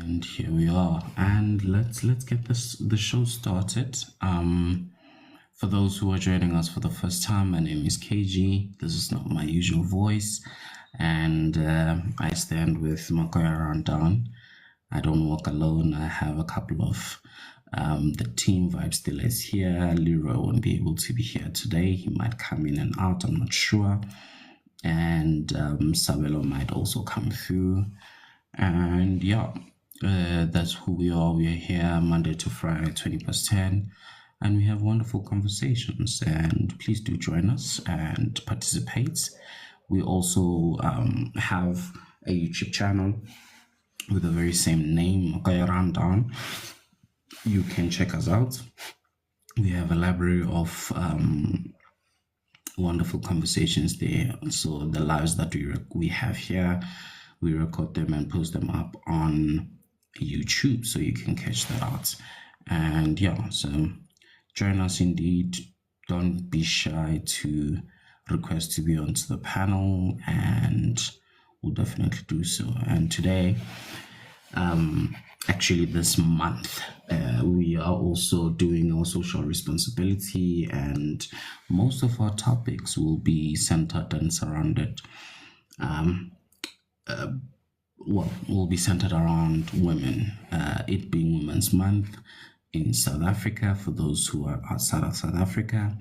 And here we are, and let's get the show started. For those who are joining us for the first time, my name is KG. This is not my usual voice, and I stand with Makoya Rundown. I don't walk alone. I have a couple of the team vibe still is here. Leroy won't be able to be here today. He might come in and out. I'm not sure. And Sabelo might also come through. And yeah, that's who we are. We are here Monday to Friday, 20 past 10, and we have wonderful conversations. And please do join us and participate. We also have a YouTube channel with the very same name, Makoya Rundown. You can check us out. We have a library of wonderful conversations there. So the lives that we have here, we record them and post them up on YouTube, so you can catch that out. And yeah, so join us indeed. Don't be shy to request to be onto the panel, and we'll definitely do so. And today, actually this month, we are also doing our social responsibility, and most of our topics will be centered and surrounded will be centered around women, it being Women's Month in South Africa for those who are outside of South Africa.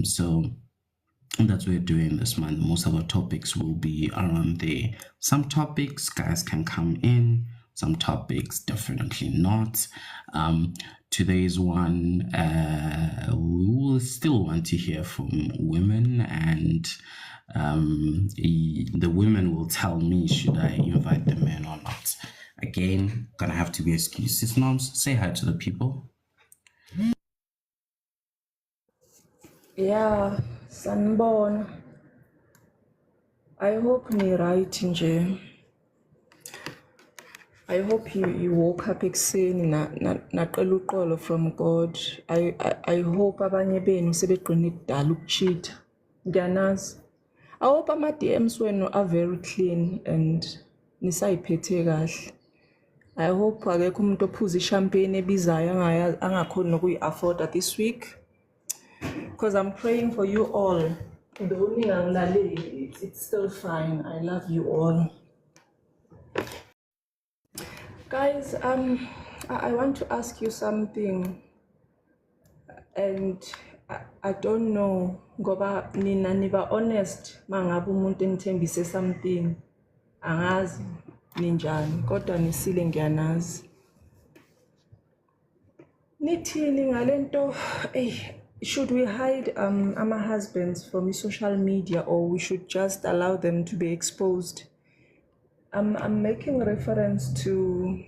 So that's what we're doing this month. Most of our topics will be around there. Some topics guys can come in, some topics definitely not. Today's one, we will still want to hear from women, and the women will tell me should I invite the men or not. Again, gonna have to be excuses. Moms, say hi to the people. Yeah, sanibona. I hope ni right nje. I hope you woke up ekuseni naqela uqolo from God. I hope abanye benu sebeqine kudala ukucheat. Ngiyanazi. I hope ama-DMs wenu are very clean and nisayiphethe kahle. I hope akekho umuntu ophuza ishampeni ebizayo angakhoni nokuyi-afforda this week. Because I'm praying for you all. It's still fine. I love you all. Guys, I want to ask you something, and I don't know, ngoba nina niba honest mangabe umuntu enithembise something angazi ninjani kodwa nisile ngiyanazi. Nithini ngalento should we hide our husbands from social media, or we should just allow them to be exposed? I'm making reference to,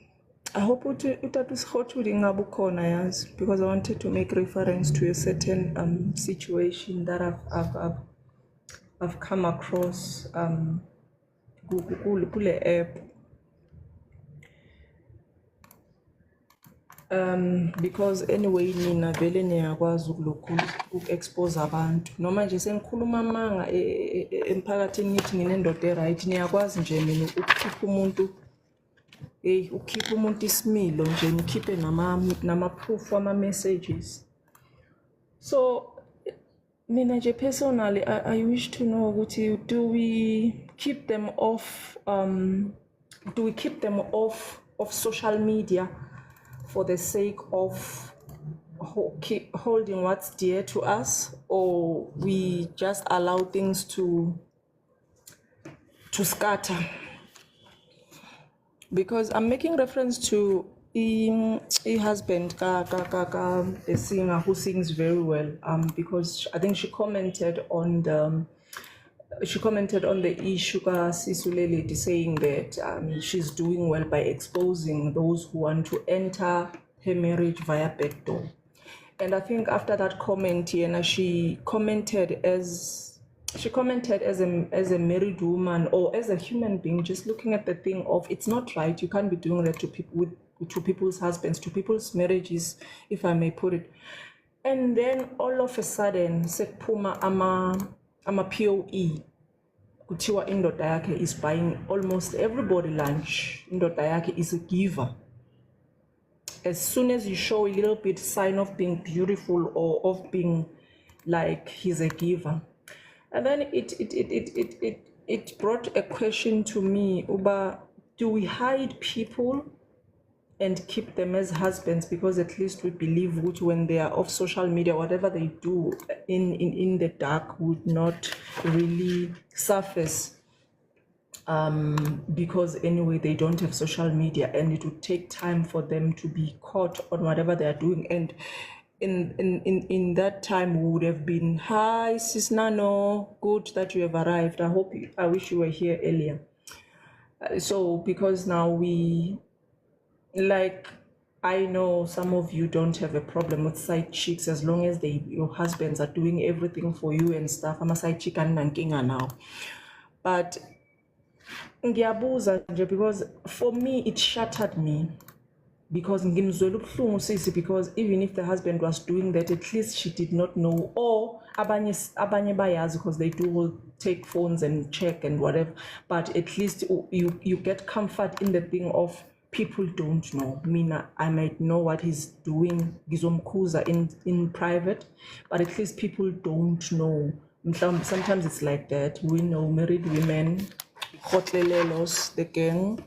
I hope utata Sekgothudi ngabe ukhona yazi, because I wanted to make reference to a certain situation that I've come across kule app. Because anyway nina vele niyakwazi uku-expose abantu noma nje sengikhuluma amanga emphakathini ngithi nginendoda e-right, niyakwazi nje mina ukukhipha umuntu ukukhipha umuntu isimilo nje nikhiphe nama-proof wama-messages. So mina nje personally I wish to know ukuthi do we keep them off of social media for the sake of keep holding what's dear to us, or we just allow things to scatter? Because I'm making reference to a husband, a singer who sings very well. Because I think she commented on the issue Sisulele saying that she's doing well by exposing those who want to enter her marriage via backdoor. And I think after that comment, she commented as a married woman or as a human being, just looking at the thing of it's not right. You can't be doing that to people, to people's husbands, to people's marriages, if I may put it. And then all of a sudden, sekphuma ama POE kuthiwa indoda yakhe is buying almost everybody lunch. Indoda yakhe is a giver. As soon as you show a little bit sign of being beautiful or of being like he's a giver. And then it brought a question to me, Uba, do we hide people and keep them as husbands because at least we believe which when they are off social media, whatever they do in the dark would not really surface, because anyway they don't have social media and it would take time for them to be caught on whatever they are doing. And in that time we would have been, hi sis Nano, good that you have arrived. I wish you were here earlier. So because now we, like, I know some of you don't have a problem with side chicks as long as your husbands are doing everything for you and stuff. I'm a side chick and nankinga now. But ngiyabuza nje, because for me it shattered me, because ngimzwela ubuhlungu sisi, because even if the husband was doing that, at least she did not know, or abanye bayazi because they do will take phones and check and whatever, but at least you get comfort in the thing of people don't know. Mina, I might know what he's doing, ngizomkhuza in private, but at least people don't know. Sometimes it's like that. We know married women, the gang.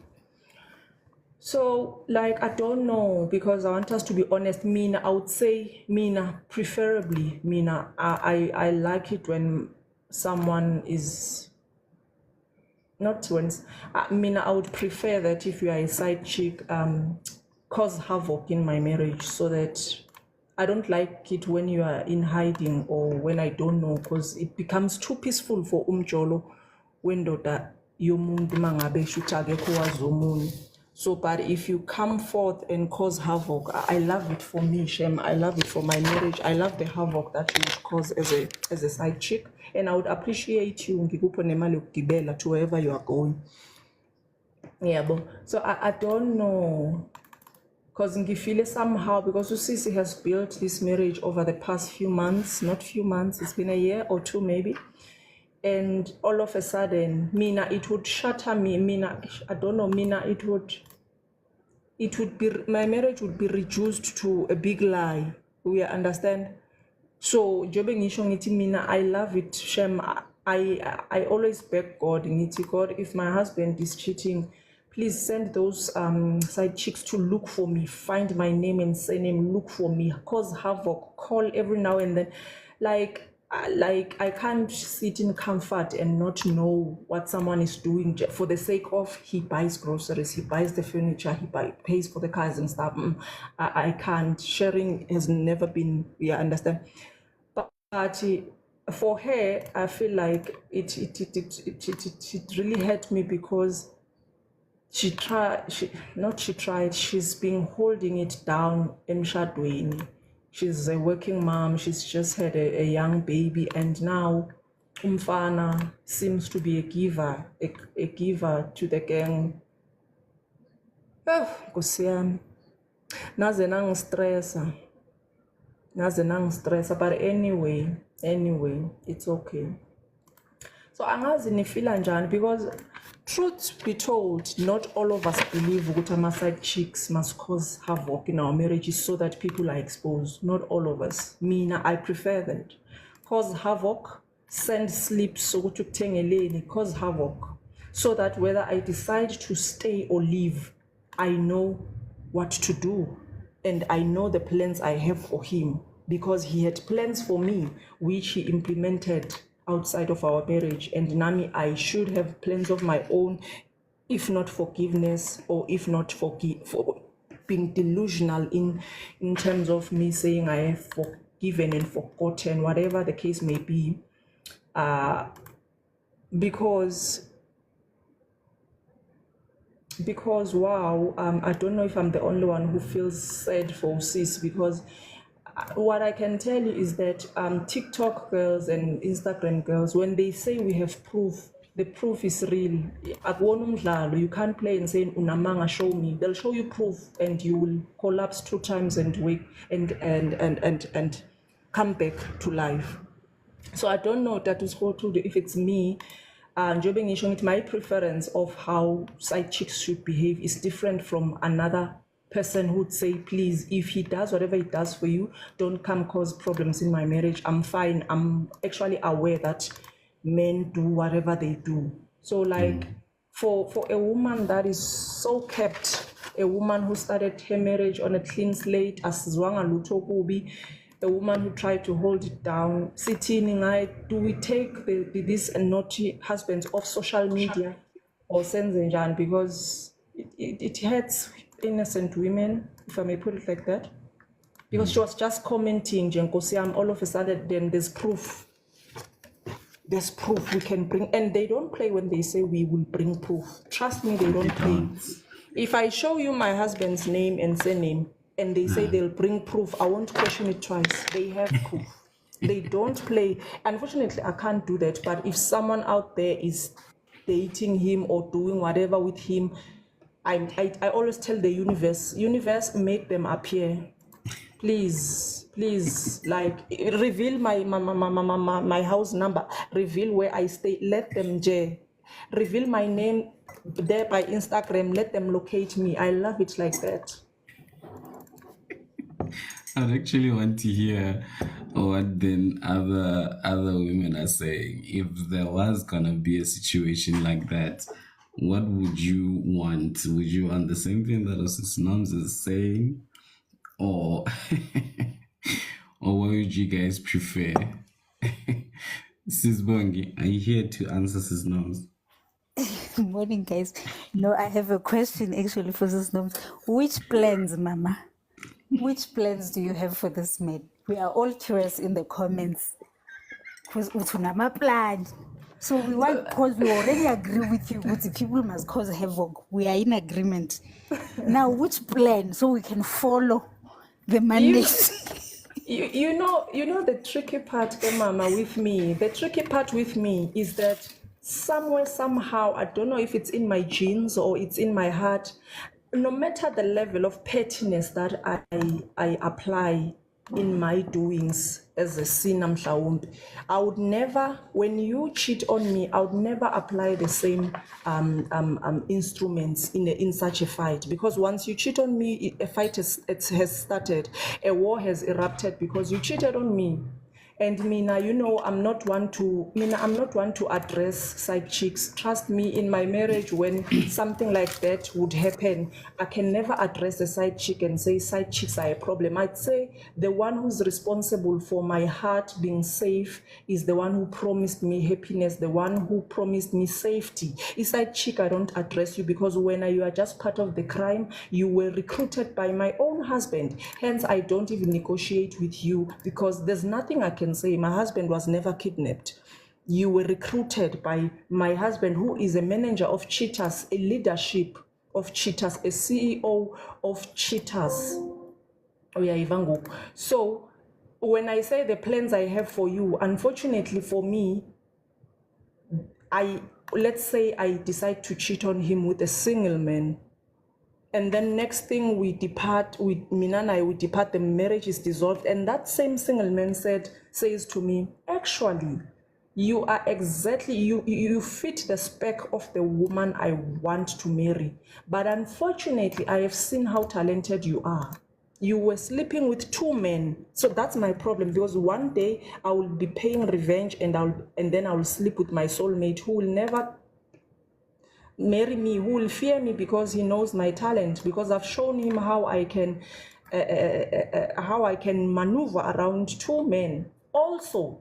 So, like, I don't know, because I want us to be honest. Mina, I would say, Mina, preferably, Mina, I like it when someone is, not when, Mina, I would prefer that if you are a side chick, cause havoc in my marriage, so that I don't like it when you are in hiding or when I don't know, because it becomes too peaceful for umjolo when doda yomuntu mangabe shutage kwa. So, but if you come forth and cause havoc, I love it for me, Shem. I love it for my marriage. I love the havoc that you would cause as a side chick, and I would appreciate you to wherever you are going. Yeah, but so I don't know, because ngifile somehow, because Usisi has built this marriage over the past few months, not few months, it's been a year or two maybe. And all of a sudden, Mina, it would shatter me. Mina, I don't know, Mina, it would be, my marriage would be reduced to a big lie. We understand? So, Jobe ngisho ngithi Mina, I love it, Shem. I always beg God, ngithi God, if my husband is cheating, please send those side chicks to look for me, find my name and surname, look for me, cause havoc, call every now and then. Like I can't sit in comfort and not know what someone is doing for the sake of he buys groceries, he buys the furniture, he pays for the cars and stuff. I can't. Sharing has never been, yeah, understand. But for her, I feel like it really hurt me, because she's been holding it down emshadweni. She's a working mom, she's just had a young baby, and now umfana seems to be a giver to the gang. Nkosi yami, naze nangistressa, but anyway, it's okay. So angazi nifila njani, because truth be told, not all of us believe ukuthi ama-side chicks must cause havoc in our marriages so that people are exposed. Not all of us. Mina, I prefer that. Cause havoc, send slips ukuthi ukuthengeleni, cause havoc, so that whether I decide to stay or leave, I know what to do, and I know the plans I have for him, because he had plans for me which he implemented outside of our marriage, and Nami, I should have plans of my own, if not forgiveness, or if not for being delusional in terms of me saying I have forgiven and forgotten, whatever the case may be, because wow, I don't know if I'm the only one who feels sad for sis, because what I can tell you is that TikTok girls and Instagram girls, when they say we have proof, the proof is real. You can't play and say unamanga, show me. They'll show you proof, and you will collapse 2 times and wake and come back to life. So I don't know that is Sekgothudi, if it's me. njengoba ngisho ngithi my preference of how side chicks should behave is different from another person who'd say, please, if he does whatever he does for you, don't come cause problems in my marriage. I'm fine. I'm actually aware that men do whatever they do. So like for a woman that is so kept, a woman who started her marriage on a clean slate, asizwanga lutho kubi, a woman who tried to hold it down, sitting, do we take these naughty husbands off social media or senzenjan, because it hurts innocent women, if I may put it like that. Because she was just commenting, Jenkosiam, all of a sudden, then there's proof. There's proof we can bring, and they don't play when they say we will bring proof. Trust me, they don't play. If I show you my husband's name and surname, and they say they'll bring proof, I won't question it twice. They have proof. They don't play. Unfortunately, I can't do that. But if someone out there is dating him or doing whatever with him, I always tell the universe, make them appear. Please, like reveal my house number, reveal where I stay, let them reveal my name there by Instagram, let them locate me. I love it like that. I'd actually want to hear what then other women are saying. If there was gonna be a situation like that, what would you want? Would you want the same thing that Sis Noms is saying? Or or what would you guys prefer? Sis Bongi, are you here to answer Sis Noms? Good morning, guys. No, I have a question actually for Sis Noms. Which plans, Mama? Which plans do you have for this man? We are all curious in the comments. Because utunama plan. So we want, because we already agree with you, but the people must cause havoc. We are in agreement. Now, which plan so we can follow the mandates? You know the tricky part, Mama, with me. The tricky part with me is that somewhere, somehow, I don't know if it's in my genes or it's in my heart, no matter the level of pettiness that I apply in my doings as a sinner, I would never, when you cheat on me, I would never apply the same instruments in such a fight. Because once you cheat on me, a fight has started, a war has erupted because you cheated on me. And Mina, I'm not one to address side chicks. Trust me, in my marriage, when something like that would happen, I can never address a side chick and say side chicks are a problem. I'd say the one who's responsible for my heart being safe is the one who promised me happiness, the one who promised me safety. A side chick, I don't address you, because when you are just part of the crime, you were recruited by my own husband. Hence, I don't even negotiate with you, because there's nothing I can say. My husband was never kidnapped. You were recruited by my husband, who is a manager of cheaters, a leadership of cheaters, a CEO of cheaters. Oh yeah, Ivango. So when I say the plans I have for you, unfortunately for me, let's say I decide to cheat on him with a single man. And then next thing we depart, Mina and I, we depart, the marriage is dissolved. And that same single man says to me, actually, you are exactly, you fit the spec of the woman I want to marry. But unfortunately, I have seen how talented you are. You were sleeping with two men. So that's my problem, because one day I will be paying revenge, and then I will sleep with my soulmate, who will never marry me, who will fear me because he knows my talent, because I've shown him how I can maneuver around two men. Also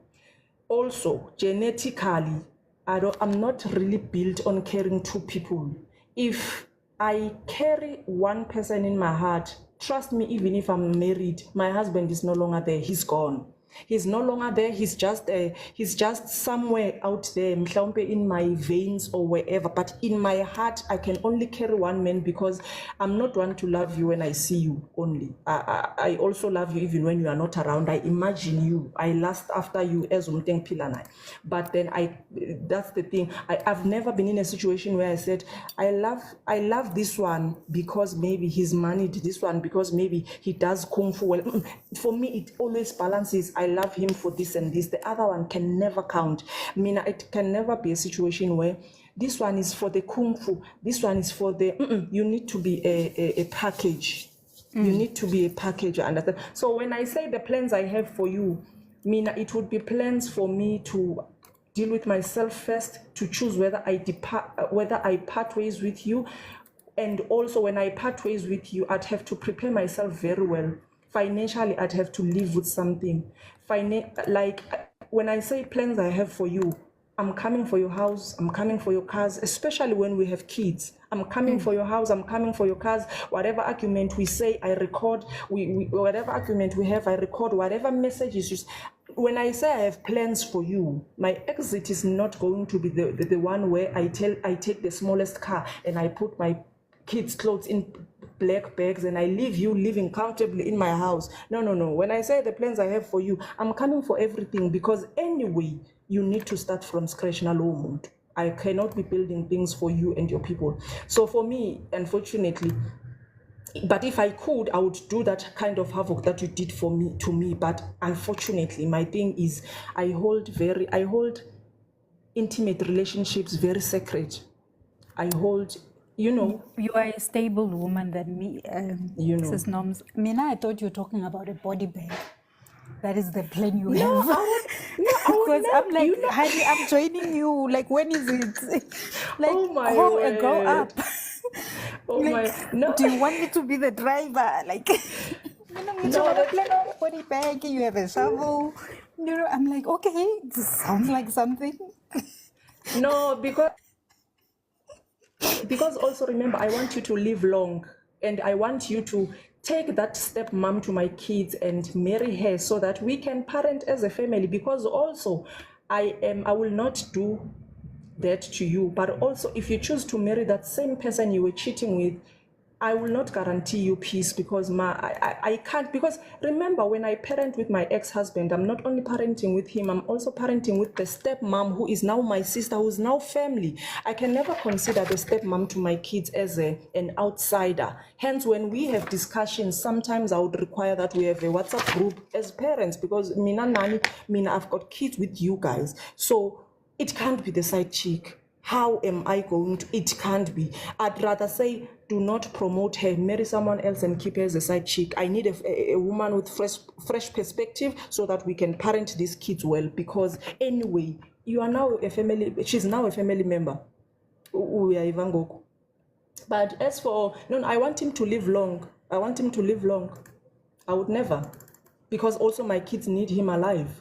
genetically, I'm not really built on carrying two people. If I carry one person in my heart, trust me, even if I'm married, my husband is no longer there, he's gone. He's no longer there. He's just somewhere out there, mhlawumbe in my veins or wherever. But in my heart, I can only carry one man, because I'm not one to love you when I see you only. I also love you even when you are not around. I imagine you. I lust after you as umteng pilanai. But then that's the thing. I've never been in a situation where I said, I love this one because maybe he's moneyed, this one because maybe he does kung fu well. For me, it always balances. I love him for this and this. The other one can never count. I mean, it can never be a situation where this one is for the kung fu, this one is for the, you need to be a package. You need to be a package, understand? So when I say the plans I have for you, Mina, it would be plans for me to deal with myself first, to choose whether I part ways with you. And also when I part ways with you, I'd have to prepare myself very well. Financially, I'd have to live with something. Like when I say plans I have for you, I'm coming for your house, I'm coming for your cars, especially when we have kids. I'm coming for your house, I'm coming for your cars. Whatever argument we say, I record. Whatever argument we have, I record. Whatever message is used. When I say I have plans for you, my exit is not going to be the one where I take the smallest car and I put my kids' clothes in black bags and I leave you living comfortably in my house. No. When I say the plans I have for you, I'm coming for everything, because anyway, you need to start from scratch. I cannot be building things for you and your people. So for me, unfortunately, but if I could, I would do that kind of havoc that you did to me. But unfortunately, my thing is I hold intimate relationships very sacred. I hold, You are a stable woman than me, Sis Noms. Mina, I thought you were talking about a body bag. That is the plan you have. Because I'm like, honey, I'm joining you. Like, when is it? Like, grow up. Do you want me to be the driver? Like, body bag, you have a shovel. I'm like, okay, this sounds like something. No, because also remember, I want you to live long, and I want you to take that stepmom to my kids and marry her so that we can parent as a family. Because also I will not do that to you, but also if you choose to marry that same person you were cheating with, I will not guarantee you peace, because I can't. Because remember, when I parent with my ex-husband, I'm not only parenting with him, I'm also parenting with the stepmom, who is now my sister, who's now family. I can never consider the stepmom to my kids as an outsider. Hence, when we have discussions, sometimes I would require that we have a WhatsApp group as parents, because I've got kids with you guys. So it can't be the side chick. How am I going to? It can't be. I'd rather say, do not promote her, marry someone else and keep her as a side chick. I need a woman with fresh perspective so that we can parent these kids well. Because anyway, you are now a family, she's now a family member. We are Ivangoko. But as for, I want him to live long. I would never. Because also my kids need him alive.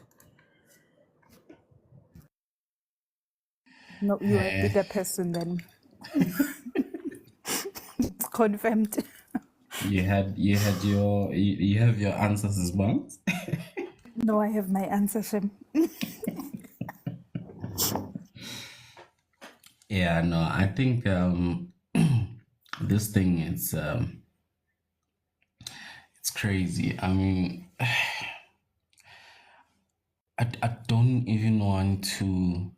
No, you are a bigger person than it's confirmed. You have your answers as well. No, I have my answer, Shem. Yeah, no, I think this thing is it's crazy. I mean, I don't even want to,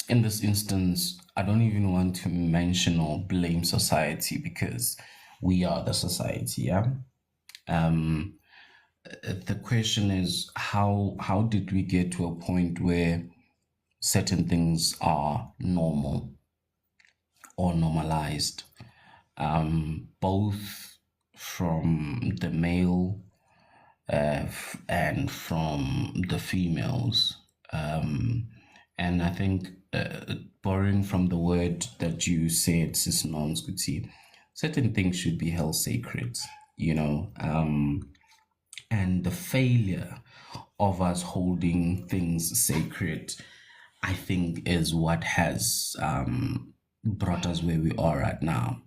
in this instance, I don't even want to mention or blame society, because we are the society, yeah? The question is, how did we get to a point where certain things are normal or normalized, both from the male and from the females? And I think, borrowing from the word that you said, Sis Nonsguti, certain things should be held sacred, and the failure of us holding things sacred, I think, is what has brought us where we are right now,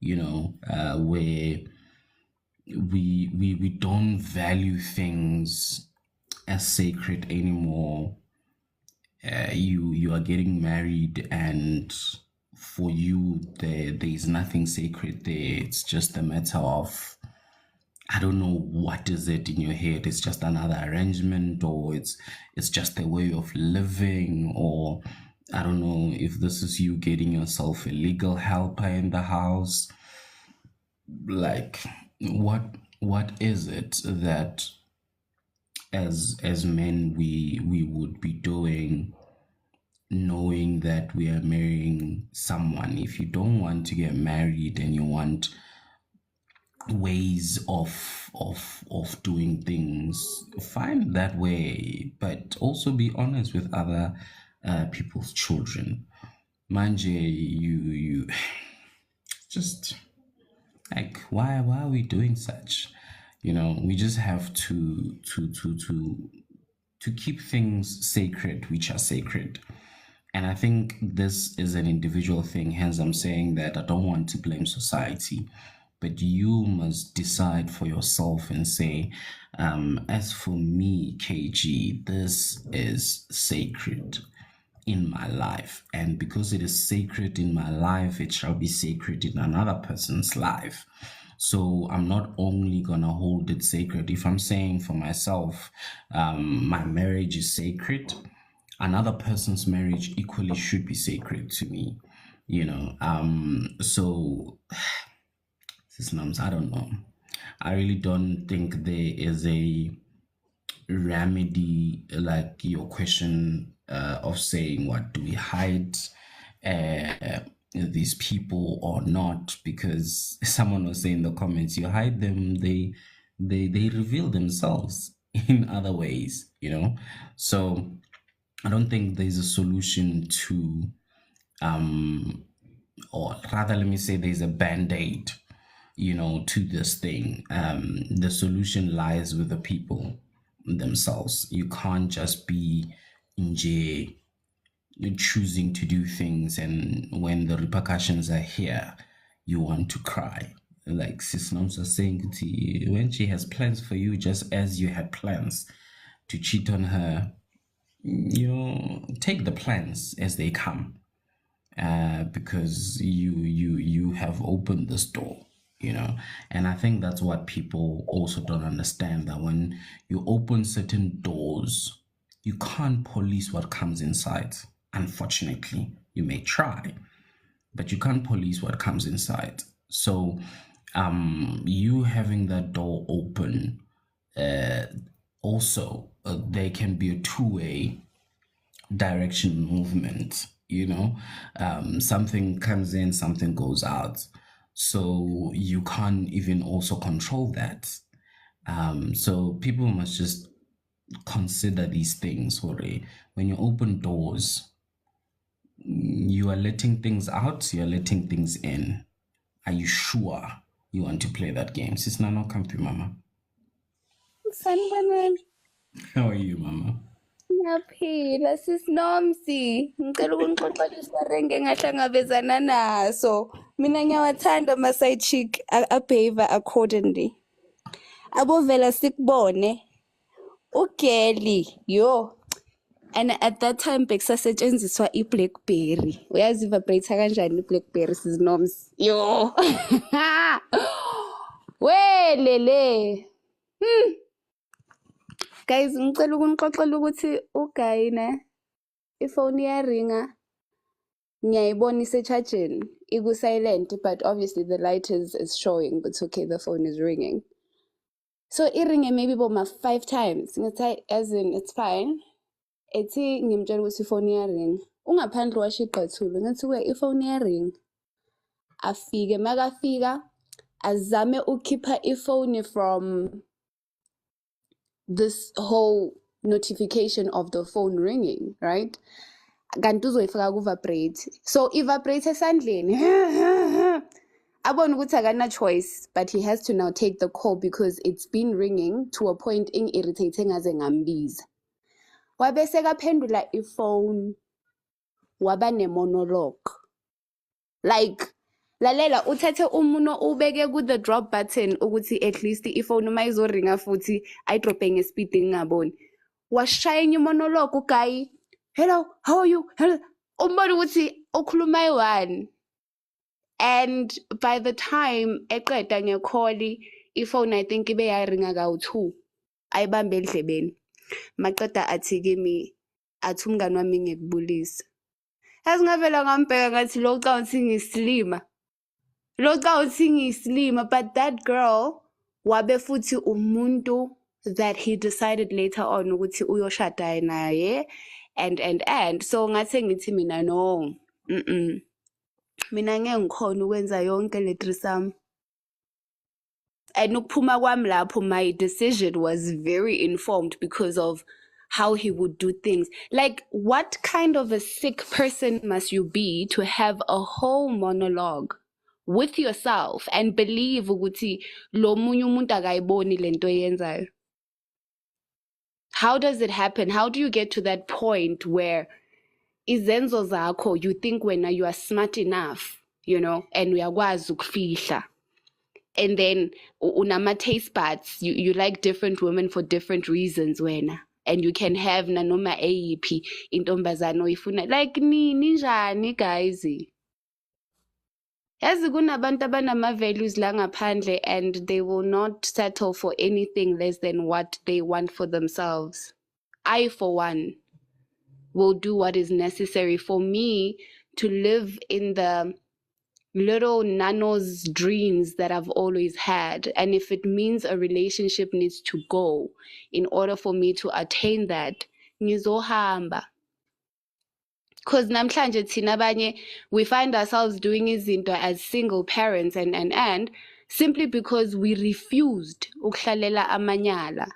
where we don't value things as sacred anymore. You are getting married, and for you there's nothing sacred there. It's just a matter of, I don't know what is it in your head. It's just another arrangement, or it's just a way of living, or I don't know if this is you getting yourself a legal helper in the house. Like, what is it that as men we would be doing, knowing that we are marrying someone. If you don't want to get married and you want ways of doing things, find that way, but also be honest with other people's children. Manje, you just like, why are we doing such? We just have to keep things sacred which are sacred. And I think this is an individual thing, hence I'm saying that I don't want to blame society, but you must decide for yourself and say, as for me, KG, this is sacred in my life. And because it is sacred in my life, it shall be sacred in another person's life. So I'm not only gonna hold it sacred. If I'm saying for myself, my marriage is sacred, another person's marriage equally should be sacred to me. So I don't know. I really don't think there is a remedy like your question of saying, what do we hide these people or not? Because someone was saying in the comments, you hide them, they reveal themselves in other ways. So I don't think there's a solution to or rather, let me say there's a band-aid to this thing. The solution lies with the people themselves. You can't just be in jail, choosing to do things, and when the repercussions are here, you want to cry. Like Sis Noms was saying, when she has plans for you, just as you had plans to cheat on her, take the plans as they come, because you have opened this door. And I think that's what people also don't understand, that when you open certain doors, you can't police what comes inside. Unfortunately, you may try, but you can't police what comes inside. So you having that door open, also there can be a two-way direction movement. Something comes in, something goes out, so you can't even also control that. So people must just consider these things. When you open doors, you are letting things out, you're letting things in. Are you sure you want to play that game? Sis Nano, come through, mama. Sanibonani. How are you, mama? Ngiyaphila sisinomsi. Ngicela ukunixoxelisa renge ngahlangabezana naso. Mina ngiyawathanda ama-side chick a-behave accordingly. Abovela sikubone. Ugeli, yo. And at that time bekusasetshenziswa i-Blackberry. Uyazi vibrator kanjani i-Blackberry sisinomsi? Yo. Welele. Guys, ngicela ukunixoxela ukuthi uGuy ifoni iyaringa. Ngiyayibona ise-charging, iku-silent, but obviously the light is showing, but okay, the phone is ringing. So iringe maybe boma 5 times. Ngathi as in it's fine. Ethi ngimtshela ukuthi ifoni iyaringa. Ungaphandle washo ibhathulu, ngathi we ifoni iyaringa. Afike makafika azame ukukhipha ifoni from this whole notification of the phone ringing, right? Kanti uzoyifaka ku-vibrate. So i-vibrate esandleni. Abona ukuthi akana choice, but he has to now take the call because it's been ringing to a point irritating ngaze ngambiza. Wabe sekaphendula ifone, waba ne-monologue. Like, lalela uthethe umuno ubeke ku-the drop button ukuthi at least ifone uma izoringa futhi ayidrophe ngespeed ngingaboni. Washaya enye monologue uGuy. Hello, how are you? Hello. Umbona ukuthi ukhuluma i-1. And by the time eqeda ngecall, ifone I think ibe yaringa kawu-2. Ayibambe endlebeni. Maqeda athi kimi, athi umngani wami ngiyakubulisa. Yazi ngavela ngambheka ngathi lo cha uthi ngislima. Lo cha uthi ngislima, but that girl wabe futhi umuntu that he decided later on ukuthi uyoshada naye and so ngathi ngithi mina no mina ngeke ngikhona ukwenza yonke le threesome. And ukuphuma kwami lapho, my decision was very informed because of how he would do things. Like, what kind of a sick person must you be to have a whole monologue with yourself and believe ukuthi lo munye umuntu akayiboni lento yenzayo? How does it happen? How do you get to that point where izenzo zakho, you think when you are smart enough, you know, and uyakwazi ukufihla? And then unama taste buds, you like different women for different reasons wena, and you can have nanoma eyiphi intombazana oyifuna. Like ninjani guys? Yazi kunabantu abanama values la ngaphandle and they will not settle for anything less than what they want for themselves. I, for one, will do what is necessary for me to live in the little nano's dreams that I've always had. And if it means a relationship needs to go in order for me to attain that, ngizohamba. Because namhlanje thina abanye, we find ourselves doing izinto as single parents and simply because we refused ukuhlalela amanyala.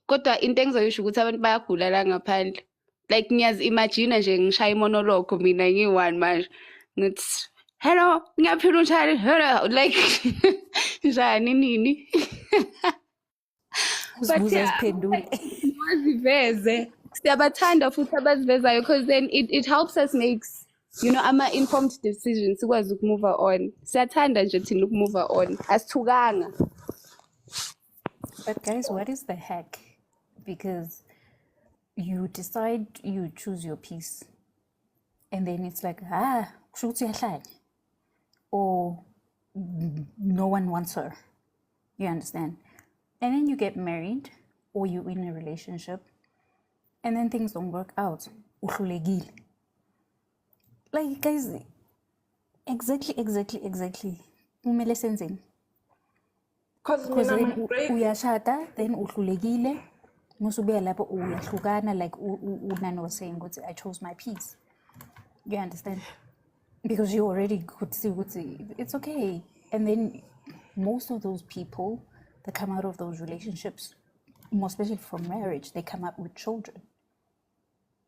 Kodwa into engizoyisho ukuthi abantu bayagula la ngaphandle. Like imagine nje ngishaya monologue mina ngi-one manje ngithi hello ngiyaphila unjani hello like njani nini but waziveze siyabathanda futhi abazivezayo because then it helps us make, you know, ama-informed decisions sikwazi ukumove on. Siyathanda nje thina ukumove on, asithukanga. But guys, what is the hack? Because you decide, you choose your piece, and then it's like, kushuthi uyahlala, or no one wants her. You understand? And then you get married, or you're in a relationship, and then things don't work out. Uhlulekile. Like, guys, exactly. Kumele senzeni? Because then uyashada, then uhlulekile. Musubuya lapho uyahlukana, like Unani was saying, I chose my piece. You understand? Because you already could see it's okay. And then most of those people that come out of those relationships, more especially from marriage, they come up with children.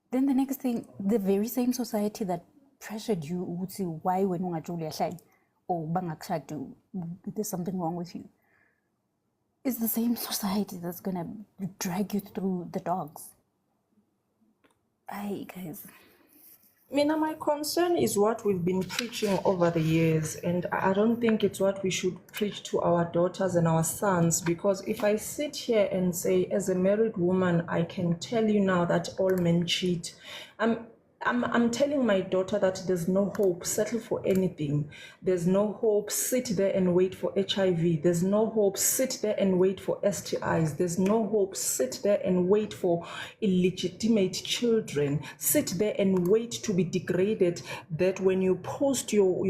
Then the next thing, the very same society that pressured you would say, why when ungajuli yahlala or bangakushadi, there's something wrong with you. It's the same society that's gonna drag you through the dogs. Guys. Mina, my concern is what we've been preaching over the years, and I don't think it's what we should preach to our daughters and our sons, because if I sit here and say, as a married woman, I can tell you now that all men cheat, I'm telling my daughter that there's no hope, settle for anything. There's no hope, sit there and wait for HIV. There's no hope, sit there and wait for STIs. There's no hope, sit there and wait for illegitimate children. Sit there and wait to be degraded, that when you post your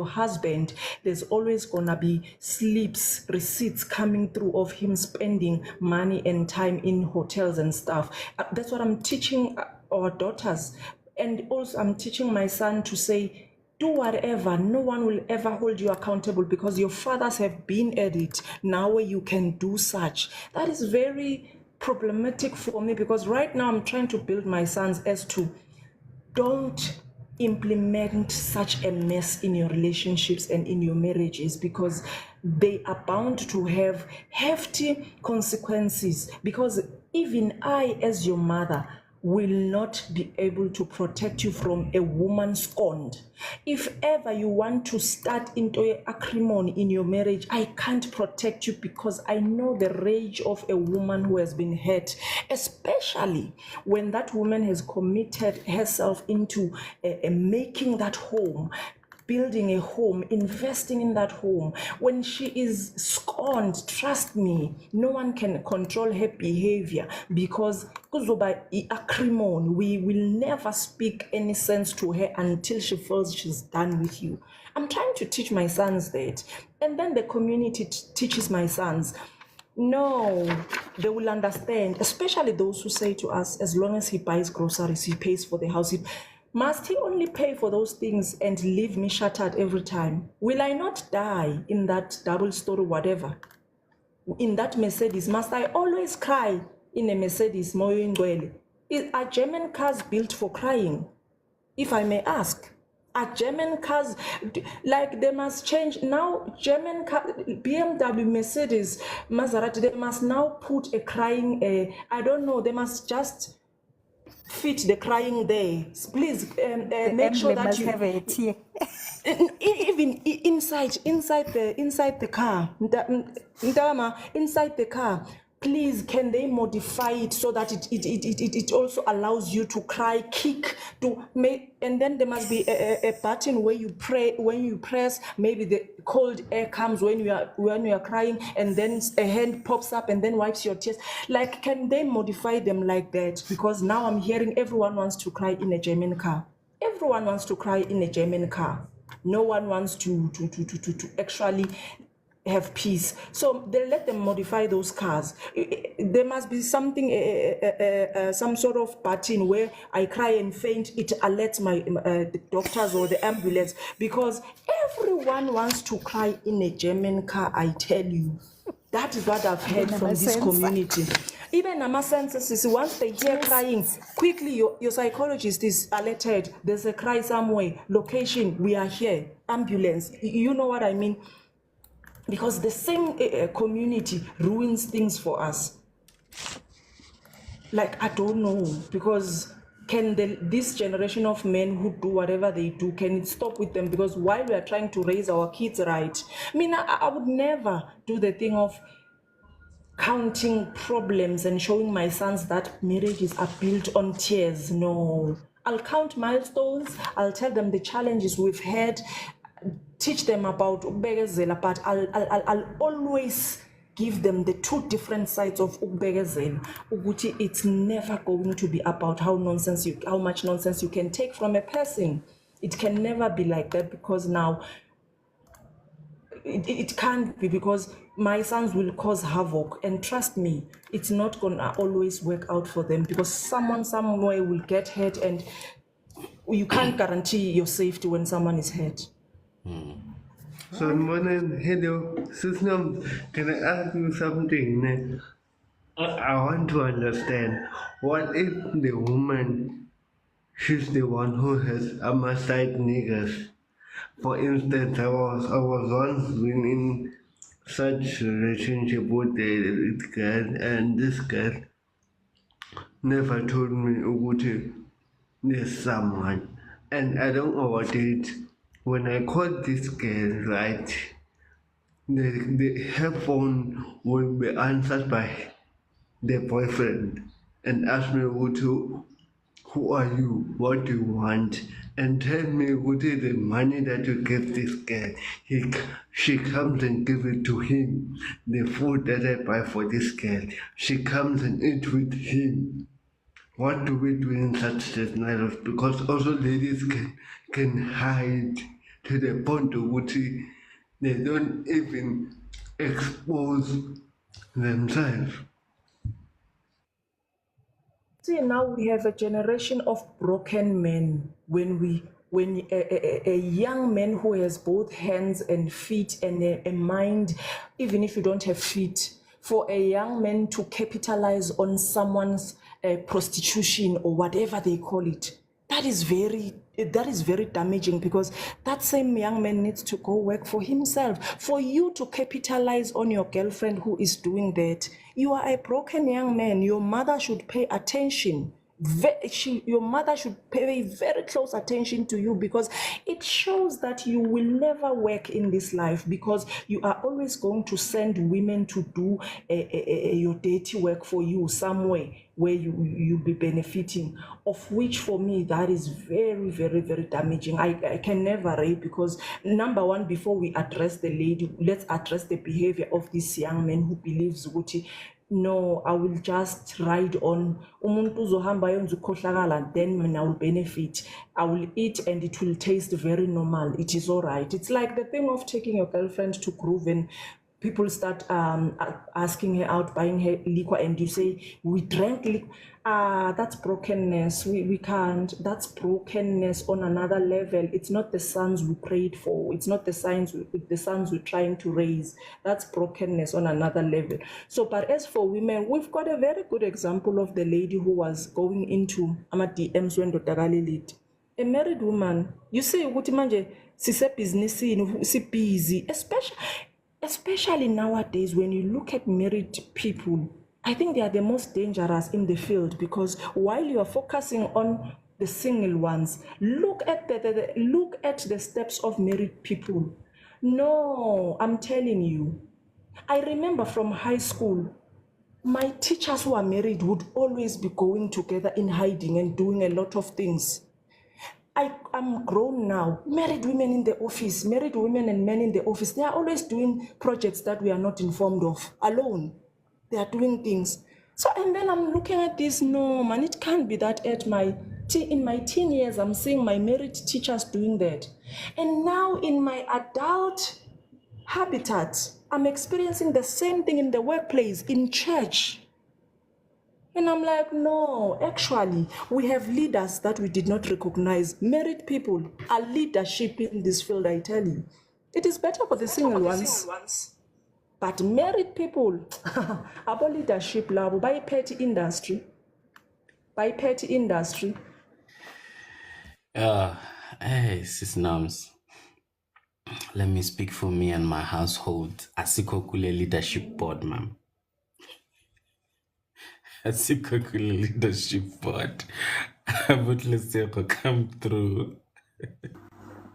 husband, there's always gonna be slips, receipts coming through of him spending money and time in hotels and stuff. That's what I'm teaching our daughters, and also I'm teaching my son to say, do whatever, no one will ever hold you accountable because your fathers have been at it. Now you can do such. That is very problematic for me, because right now I'm trying to build my sons as to don't implement such a mess in your relationships and in your marriages, because they are bound to have hefty consequences. Because even I, as your mother, will not be able to protect you from a woman scorned. If ever you want to start into acrimony in your marriage, I can't protect you, because I know the rage of a woman who has been hurt, especially when that woman has committed herself into making that home. building a home, investing in that home. When she is scorned, trust me, no one can control her behavior because kuzoba acrimony. We will never speak any sense to her until she feels she's done with you. I'm trying to teach my sons that. And then the community teaches my sons. No, they will understand, especially those who say to us, as long as he buys groceries, he pays for the house. Must he only pay for those things and leave me shattered every time? Will I not die in that double story, whatever? In that Mercedes, must I always cry in a Mercedes? Are German cars built for crying? If I may ask. Are German cars, like they must change now, German car, BMW, Mercedes, Maserati, they must now put a crying, I don't know, they must just fit the crying there. Please make sure that must you have a tear. even inside the car, inside the car. Please, can they modify it so that it also allows you to cry, kick, to make, and then there must be a button where you pray, when you press, maybe the cold air comes when you are crying, and then a hand pops up and then wipes your tears. Like, can they modify them like that? Because now I'm hearing everyone wants to cry in a German car. Everyone wants to cry in a German car. No one wants to actually have peace. So they let them modify those cars. There must be something, some sort of button where I cry and faint, it alerts my the doctors or the ambulance, because everyone wants to cry in a German car, I tell you. That is what I've heard from this community. Even Nama senses, once they hear crying, quickly your psychologist is alerted. There's a cry somewhere, location, we are here, ambulance. You know what I mean? Because the same community ruins things for us. Like, I don't know, because can this generation of men who do whatever they do, can it stop with them? Because while we are trying to raise our kids right, I mean, I would never do the thing of counting problems and showing my sons that marriages are built on tears. No, I'll count milestones, I'll tell them the challenges we've had, teach them about ukbekezela, but I'll always give them the two different sides of ukbekezela. Ukuthi it's never going to be about how much nonsense you can take from a person. It can never be like that, because now it can't be, because my sons will cause havoc, and trust me, it's not gonna always work out for them, because someone somewhere will get hurt, and you can't guarantee your safety when someone is hurt. So, morning, hello, Susnam, can I ask you something? I want to understand, what if the woman, she's the one who has Amazigh niggas? For instance, I was once in such a relationship with a girl, and this girl never told me ukuthi there's someone, and I don't know what it. When I called this girl, right, her phone will be answered by the boyfriend and ask me, who are you? What do you want? And tell me what is the money that you give this girl. She comes and give it to him. The food that I buy for this girl, she comes and eat with him. What do we do in such scenarios? Because also ladies can hide to the point of which they don't even expose themselves. See, now we have a generation of broken men. When a young man who has both hands and feet and a mind, even if you don't have feet, for a young man to capitalize on someone's prostitution or whatever they call it, that is very damaging, because that same young man needs to go work for himself. For you to capitalize on your girlfriend who is doing that, you are a broken young man. Your mother should pay attention. Your mother should pay very close attention to you, because it shows that you will never work in this life, because you are always going to send women to do your dirty work for you somewhere. where you'll be benefiting, of which for me that is very, very, very damaging. I can never rate, because number one, before we address the lady, let's address the behavior of this young man who believes ukuthi, no, I will just ride on. Umuntu uzohamba yenza ukukhohlakala, then I will benefit. I will eat and it will taste very normal. It is all right. It's like the thing of taking your girlfriend to Groove and people start asking her out, buying her liquor, and you say, we drank liquor. That's brokenness. We can't. That's brokenness on another level. It's not the sons we prayed for. It's not the sons we're trying to raise. That's brokenness on another level. So, but as for women, we've got a very good example of the lady who was going into ama DMs when Dr. a married woman. You say, ukuthi manje sise business, si busy, especially nowadays when you look at married people. I think they are the most dangerous in the field, because while you are focusing on the single ones, look at the steps of married people. No, I'm telling you. I remember from high school, my teachers who are married would always be going together in hiding and doing a lot of things. I'm grown now. Married women in the office, married women and men in the office, they are always doing projects that we are not informed of, alone. They are doing things. So, and then I'm looking at this, no, man, it can't be that in my teen years, I'm seeing my married teachers doing that. And now in my adult habitat, I'm experiencing the same thing in the workplace, in church. And I'm like, no, actually, we have leaders that we did not recognize. Married people are leadership in this field, I tell you. It is better for the single ones. But married people, about leadership, by petty industry. Hey, sis Nams. Let me speak for me and my household. Asiko kule leadership board, ma'am. Asiko kule leadership board. But let's say come through.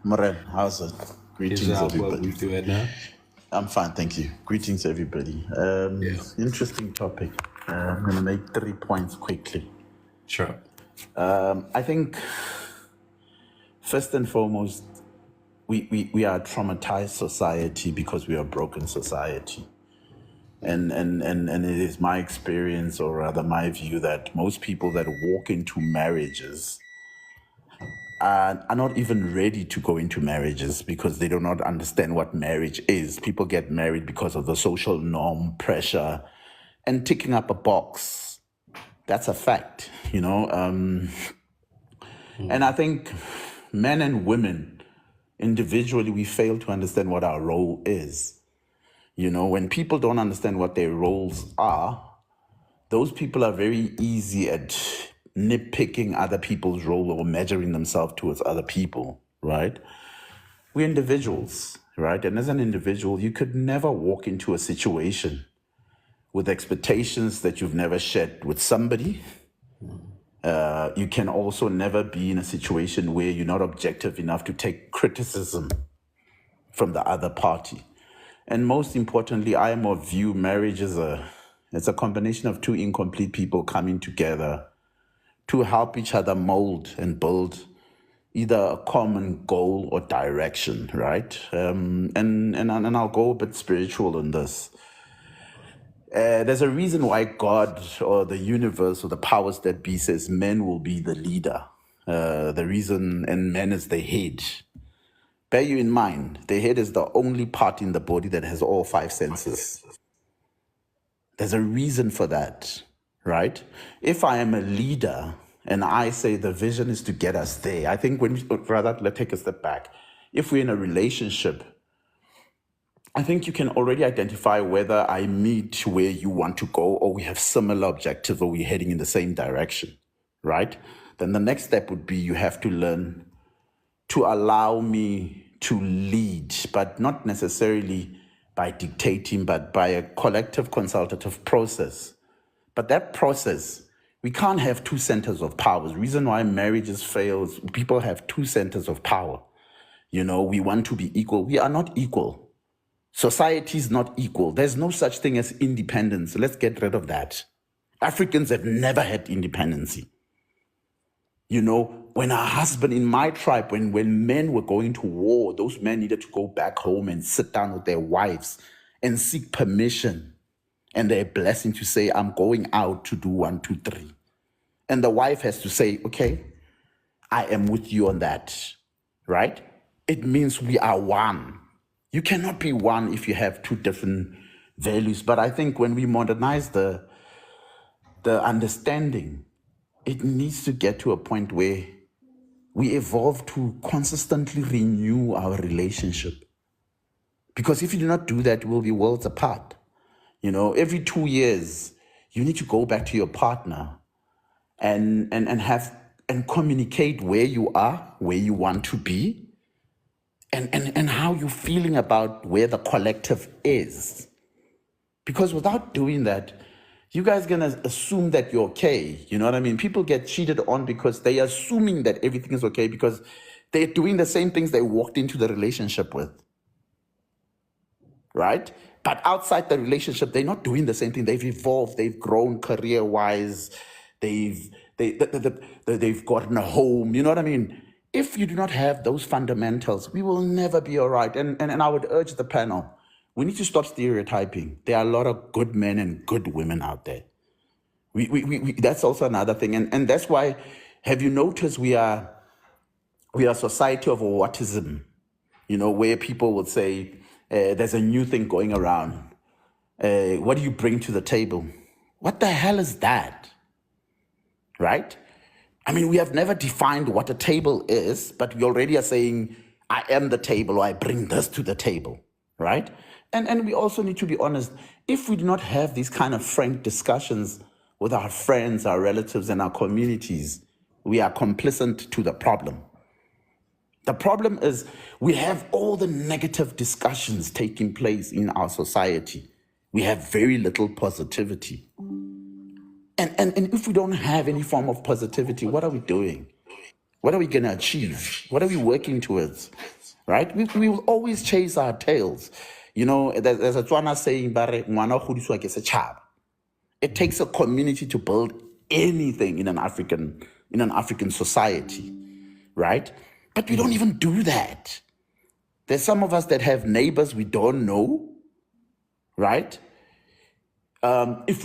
Moren, how's it? Greetings, everybody. everybody. I'm fine, thank you. Greetings, everybody. Interesting topic. I'm going to make 3 points quickly. Sure. I think, first and foremost, we are a traumatized society because we are a broken society. And it is my experience, or rather my view, that most people that walk into marriages are not even ready to go into marriages because they do not understand what marriage is. People get married because of the social norm, pressure, and ticking up a box. That's a fact, you know. And I think men and women, individually, we fail to understand what our role is. You know, when people don't understand what their roles are, those people are very easy at nitpicking other people's role or measuring themselves towards other people, right? We're individuals, right? And as an individual, you could never walk into a situation with expectations that you've never shared with somebody. You can also never be in a situation where you're not objective enough to take criticism from the other party. And most importantly, I am of view marriage is it's a combination of two incomplete people coming together to help each other mold and build either a common goal or direction, right? And I'll go a bit spiritual on this. There's a reason why God or the universe or the powers that be says men will be the leader. The reason, and man is the head. Bear you in mind, the head is the only part in the body that has all 5 senses. There's a reason for that, right? If I am a leader and I say the vision is to get us there, I think let's take a step back. If we're in a relationship, I think you can already identify whether I meet where you want to go or we have similar objectives or we're heading in the same direction, right? Then the next step would be you have to learn to allow me to lead, but not necessarily by dictating, but by a collective consultative process. But that process, we can't have 2 centers of power. The reason why marriages fail is people have 2 centers of power. You know, we want to be equal. We are not equal. Society is not equal. There's no such thing as independence. Let's get rid of that. Africans have never had independency. You know, when a husband in my tribe, when men were going to war, those men needed to go back home and sit down with their wives and seek permission and their blessing to say, I'm going out to do 1, 2, 3. And the wife has to say, okay, I am with you on that, right? It means we are one. You cannot be one if you have two different values. But I think when we modernize the understanding, it needs to get to a point where we evolve to consistently renew our relationship. Because if you do not do that, we'll be worlds apart. You know, every 2 years, you need to go back to your partner and have and communicate where you are, where you want to be, and how you're feeling about where the collective is. Because without doing that, you guys gonna assume that you're okay. You know what I mean? People get cheated on because they are assuming that everything is okay because they're doing the same things they walked into the relationship with. Right? But outside the relationship, they're not doing the same thing. They've evolved, they've grown career-wise, they've gotten a home. You know what I mean? If you do not have those fundamentals, we will never be all right. And I would urge the panel, we need to stop stereotyping. There are a lot of good men and good women out there. We that's also another thing. And that's why, have you noticed we are a society of autism, you know, where people would say, there's a new thing going around. What do you bring to the table? What the hell is that? Right? I mean, we have never defined what a table is, but we already are saying, I am the table, or I bring this to the table, right? And we also need to be honest. If we do not have these kind of frank discussions with our friends, our relatives, and our communities, we are complicit to the problem. The problem is we have all the negative discussions taking place in our society. We have very little positivity. And if we don't have any form of positivity, what are we doing? What are we going to achieve? What are we working towards? Right? We will always chase our tails. You know, there's a Tswana saying, "Ngwana o godiswa ke setšhaba." It takes a community to build anything in an African society, right? But we don't even do that. There's some of us that have neighbors we don't know, right? If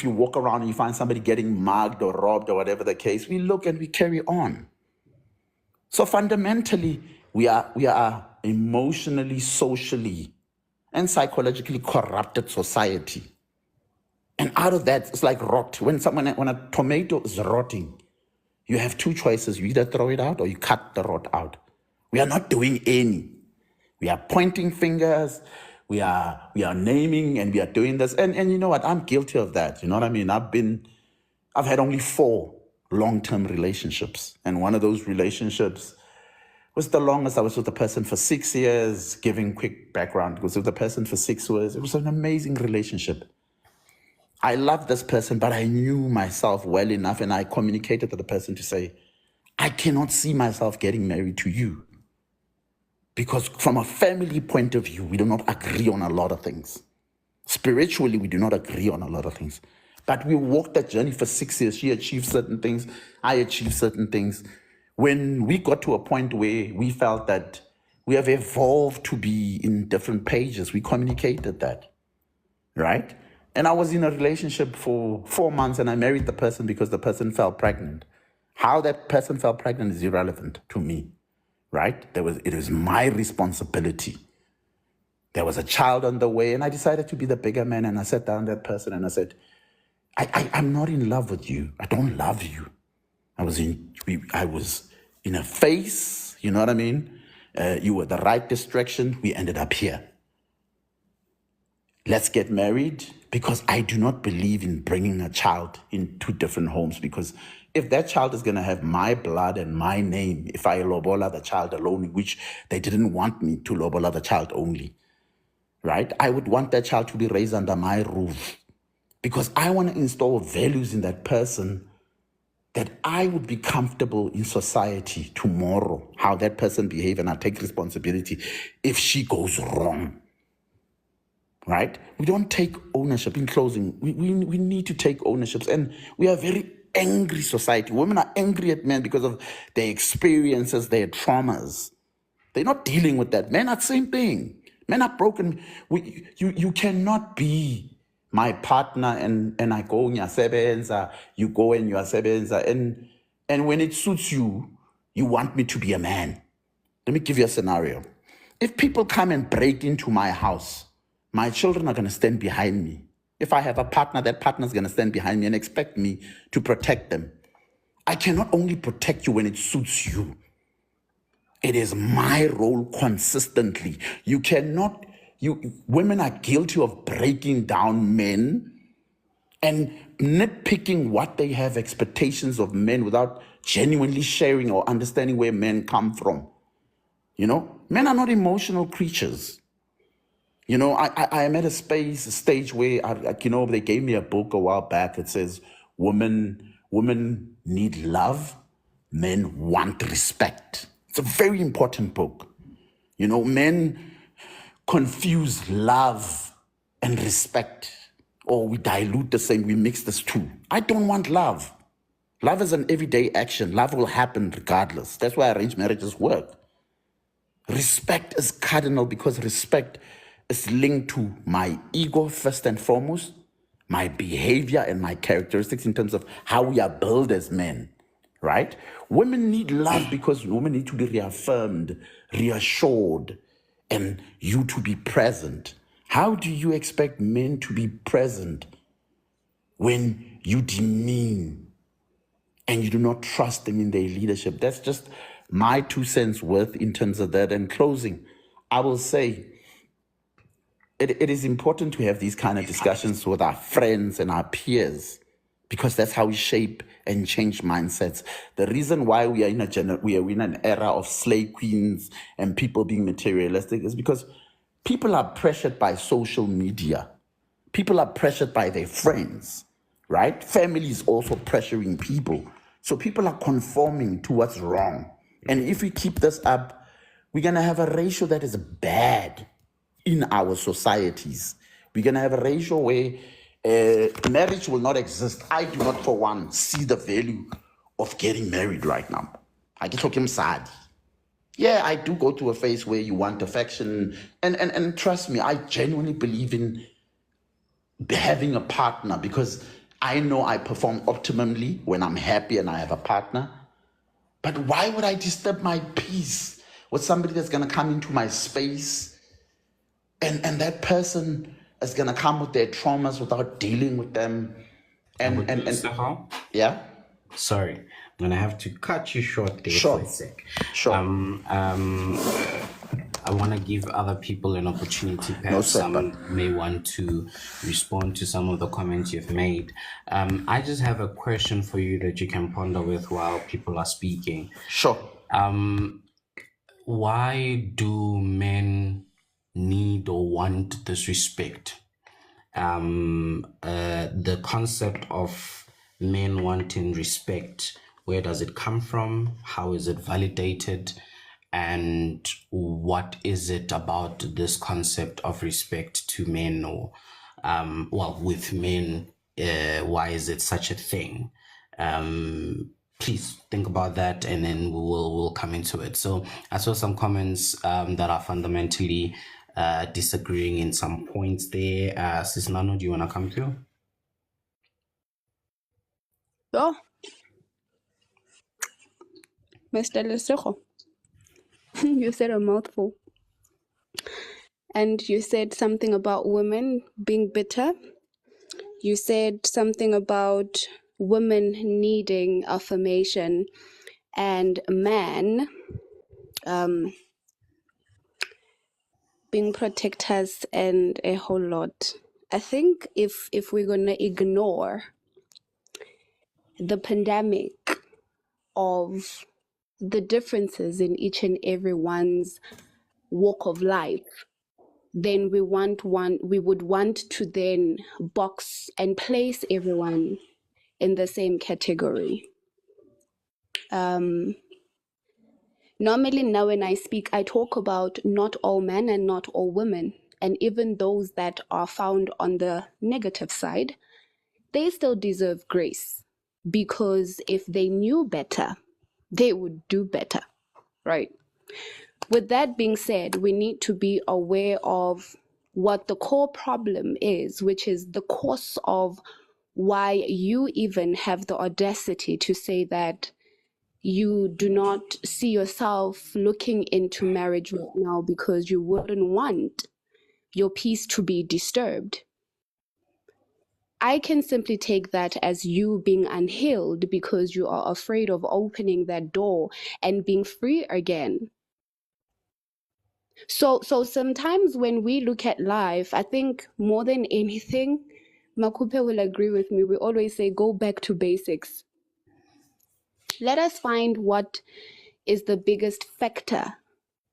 you walk around and you find somebody getting mugged or robbed or whatever the case, we look and we carry on. So fundamentally, we are emotionally, socially, and psychologically corrupted society. And out of that, it's like rot. When a tomato is rotting, you have two choices. You either throw it out or you cut the rot out. We are not doing any. We are pointing fingers. We are naming, and we are doing this. And you know what? I'm guilty of that. You know what I mean? I've had only 4 long-term relationships. And one of those relationships was the longest. I was with the person for 6 years. Giving quick background, I was with the person for 6 years. It was an amazing relationship. I loved this person, but I knew myself well enough, and I communicated to the person to say, I cannot see myself getting married to you. Because from a family point of view, we do not agree on a lot of things. Spiritually, we do not agree on a lot of things. But we walked that journey for 6 years. She achieved certain things. I achieved certain things. When we got to a point where we felt that we have evolved to be in different pages, we communicated that, right? And I was in a relationship for 4 months, and I married the person because the person fell pregnant. How that person fell pregnant is irrelevant to me, right? It was my responsibility. There was a child on the way, and I decided to be the bigger man, and I sat down that person and I said, I'm not in love with you. I don't love you. I was in a phase, you know what I mean? You were the right distraction. We ended up here. Let's get married, because I do not believe in bringing a child in 2 different homes, because if that child is going to have my blood and my name, if I lobola the child alone, which they didn't want me to lobola the child only, right? I would want that child to be raised under my roof, because I want to install values in that person that I would be comfortable in society tomorrow, how that person behave, and I take responsibility if she goes wrong. right? We don't take ownership. In closing, we need to take ownerships, and we are a very angry society. Women are angry at men because of their experiences, their traumas. They're not dealing with that. Men are the same thing. Men are broken. You cannot be my partner and I go ngiyasebenza, you go and ngiyasebenza, and when it suits you, you want me to be a man. Let me give you a scenario. If people come and break into my house, my children are going to stand behind me. If I have a partner, that partner is going to stand behind me and expect me to protect them. I cannot only protect you when it suits you. It is my role consistently. You cannot, women are guilty of breaking down men and nitpicking what they have expectations of men without genuinely sharing or understanding where men come from. You know, men are not emotional creatures. You know, I am at a stage where, they gave me a book a while back. It says, women need love, men want respect. It's a very important book. You know, men confuse love and respect, or we dilute the same, we mix this two. I don't want love. Love is an everyday action. Love will happen regardless. That's why arranged marriages work. Respect is cardinal because respect is linked to my ego first and foremost, my behavior and my characteristics in terms of how we are built as men, right? Women need love because women need to be reaffirmed, reassured, and you to be present. How do you expect men to be present when you demean and you do not trust them in their leadership? That's just my 2 cents worth in terms of that. And closing, I will say it is important to have these kind of discussions with our friends and our peers, because that's how we shape and change mindsets. The reason why we are in an era of slave queens and people being materialistic is because people are pressured by social media. People are pressured by their friends, right? Family is also pressuring people. So people are conforming to what's wrong. And if we keep this up, we're going to have a ratio that is bad in our societies. We're going to have a ratio where marriage will not exist. I do not, for one, see the value of getting married right now. I get talking sad. Yeah, I do go to a phase where you want affection. And trust me, I genuinely believe in having a partner because I know I perform optimally when I'm happy and I have a partner. But why would I disturb my peace with somebody that's going to come into my space and that person is going to come with their traumas without dealing with them? And Stefan? Yeah? Sorry, I'm gonna have to cut you short there Sure. for a sec. Sure. I want to give other people an opportunity. Perhaps some may want to respond to some of the comments you've made. I just have a question for you that you can ponder with while people are speaking. Sure. Why do men need or want this respect? The concept of men wanting respect, where does it come from? How is it validated? And what is it about this concept of respect to men, or with men? Why is it such a thing? Please think about that, and then we'll come into it. So I saw some comments that are fundamentally disagreeing in some points there. Sis Nano, do you want to come through? Oh, Mr. Lesego, you said a mouthful. And you said something about women being bitter. You said something about women needing affirmation and man being protectors and a whole lot. I think if we're gonna ignore the pandemic of the differences in each and everyone's walk of life, then we would want to then box and place everyone in the same category. Normally now when I speak, I talk about not all men and not all women. and even those that are found on the negative side, they still deserve grace, because if they knew better, they would do better, right? With that being said, we need to be aware of what the core problem is, which is the cause of why you even have the audacity to say that you do not see yourself looking into marriage right now because you wouldn't want your peace to be disturbed. I can simply take that as you being unhealed because you are afraid of opening that door and being free again. So sometimes when we look at life, I think more than anything, Makupe will agree with me, we always say go back to basics. Let us find what is the biggest factor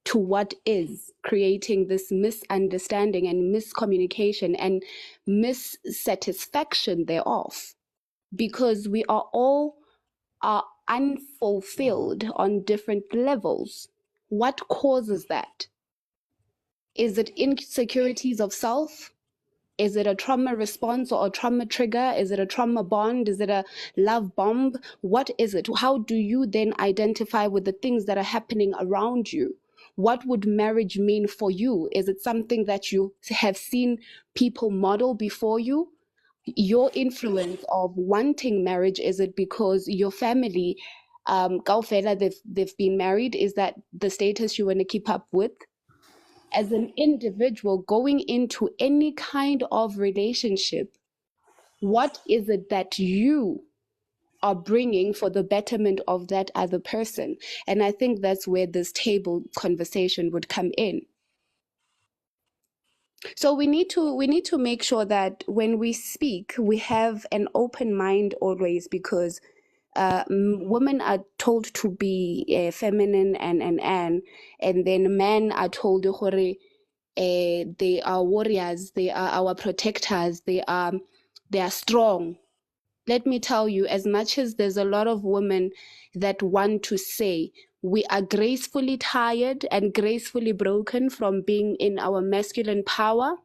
to what is creating this misunderstanding and miscommunication and missatisfaction thereof, because we are all unfulfilled on different levels. What causes that? Is it insecurities of self? Is it a trauma response or a trauma trigger? Is it a trauma bond? Is it a love bomb? What is it? How do you then identify with the things that are happening around you? What would marriage mean for you? Is it something that you have seen people model before you? Your influence of wanting marriage, is it because your family, kaofela, they've been married? Is that the status you want to keep up with? As an individual going into any kind of relationship, what is it that you are bringing for the betterment of that other person? And I think that's where this table conversation would come in. So we need to make sure that when we speak, we have an open mind always, because women are told to be feminine and then men are told they are warriors, they are our protectors, they are strong. Let me tell you, as much as there's a lot of women that want to say we are gracefully tired and gracefully broken from being in our masculine power,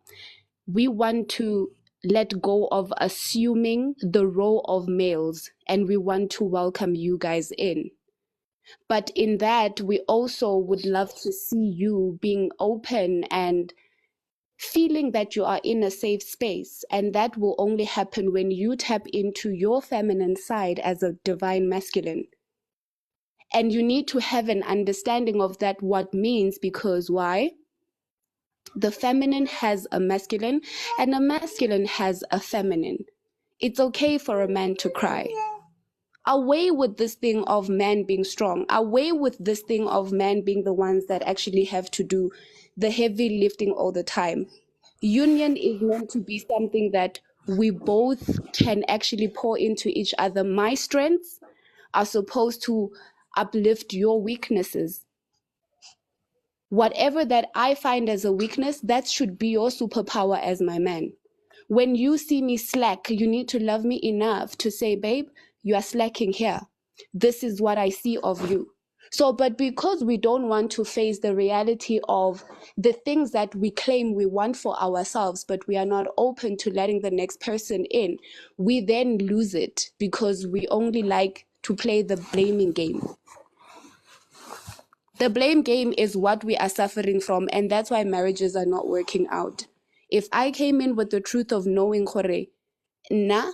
we want to let go of assuming the role of males, and we want to welcome you guys in. But in that, we also would love to see you being open and feeling that you are in a safe space. And that will only happen when you tap into your feminine side as a divine masculine. And you need to have an understanding of that, what means, because why? The feminine has a masculine and a masculine has a feminine. It's okay for a man to cry. Away with this thing of man being strong. Away with this thing of men being the ones that actually have to do the heavy lifting all the time. Union is meant to be something that we both can actually pour into each other. My strengths are supposed to uplift your weaknesses. Whatever that I find as a weakness, that should be your superpower as my man. When you see me slack, you need to love me enough to say, babe, you are slacking here. This is what I see of you. So, but because we don't want to face the reality of the things that we claim we want for ourselves, but we are not open to letting the next person in, we then lose it because we only like to play the blaming game. The blame game is what we are suffering from, and that's why marriages are not working out. If I came in with the truth of knowing, nah,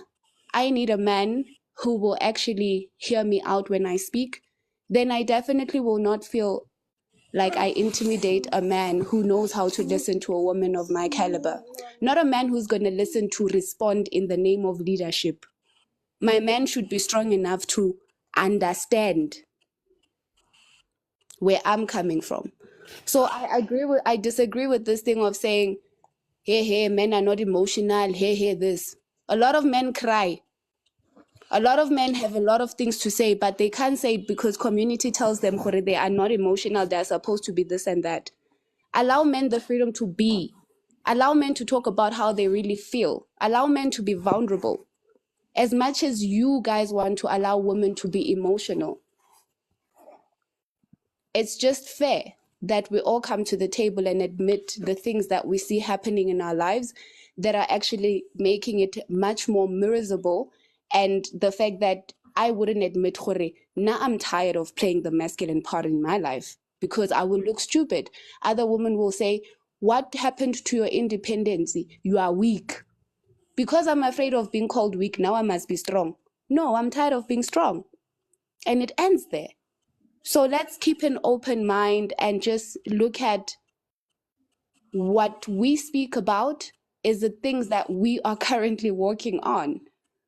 I need a man who will actually hear me out when I speak, then I definitely will not feel like I intimidate a man who knows how to listen to a woman of my caliber. Not a man who's going to listen to respond in the name of leadership. My man should be strong enough to understand where I'm coming from. So I disagree with this thing of saying, hey, men are not emotional, hey, this. A lot of men cry. A lot of men have a lot of things to say, but they can't say it because community tells them they are not emotional, they're supposed to be this and that. Allow men the freedom to be. Allow men to talk about how they really feel. Allow men to be vulnerable. As much as you guys want to allow women to be emotional. It's just fair. that we all come to the table and admit the things that we see happening in our lives that are actually making it much more miserable. And the fact that I wouldn't admit, Hore, now I'm tired of playing the masculine part in my life because I will look stupid. Other women will say, what happened to your independence? You are weak. Because I'm afraid of being called weak, now I must be strong. No, I'm tired of being strong. And it ends there. So let's keep an open mind and just look at what we speak about is the things that we are currently working on.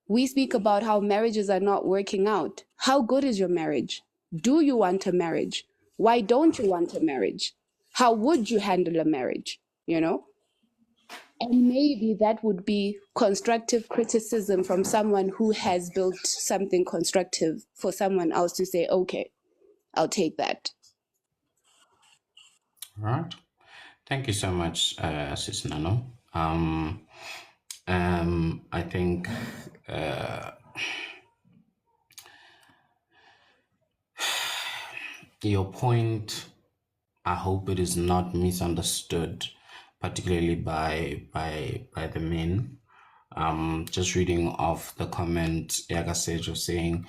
We speak about how marriages are not working out. How good is your marriage? Do you want a marriage? Why don't you want a marriage? How would you handle a marriage? You know? And maybe that would be constructive criticism from someone who has built something constructive for someone else to say, okay, I'll take that. All right. Thank you so much, Sis Nano. I think your point, I hope it is not misunderstood, particularly by the men. Just reading off the comment, Yaga Sejo saying,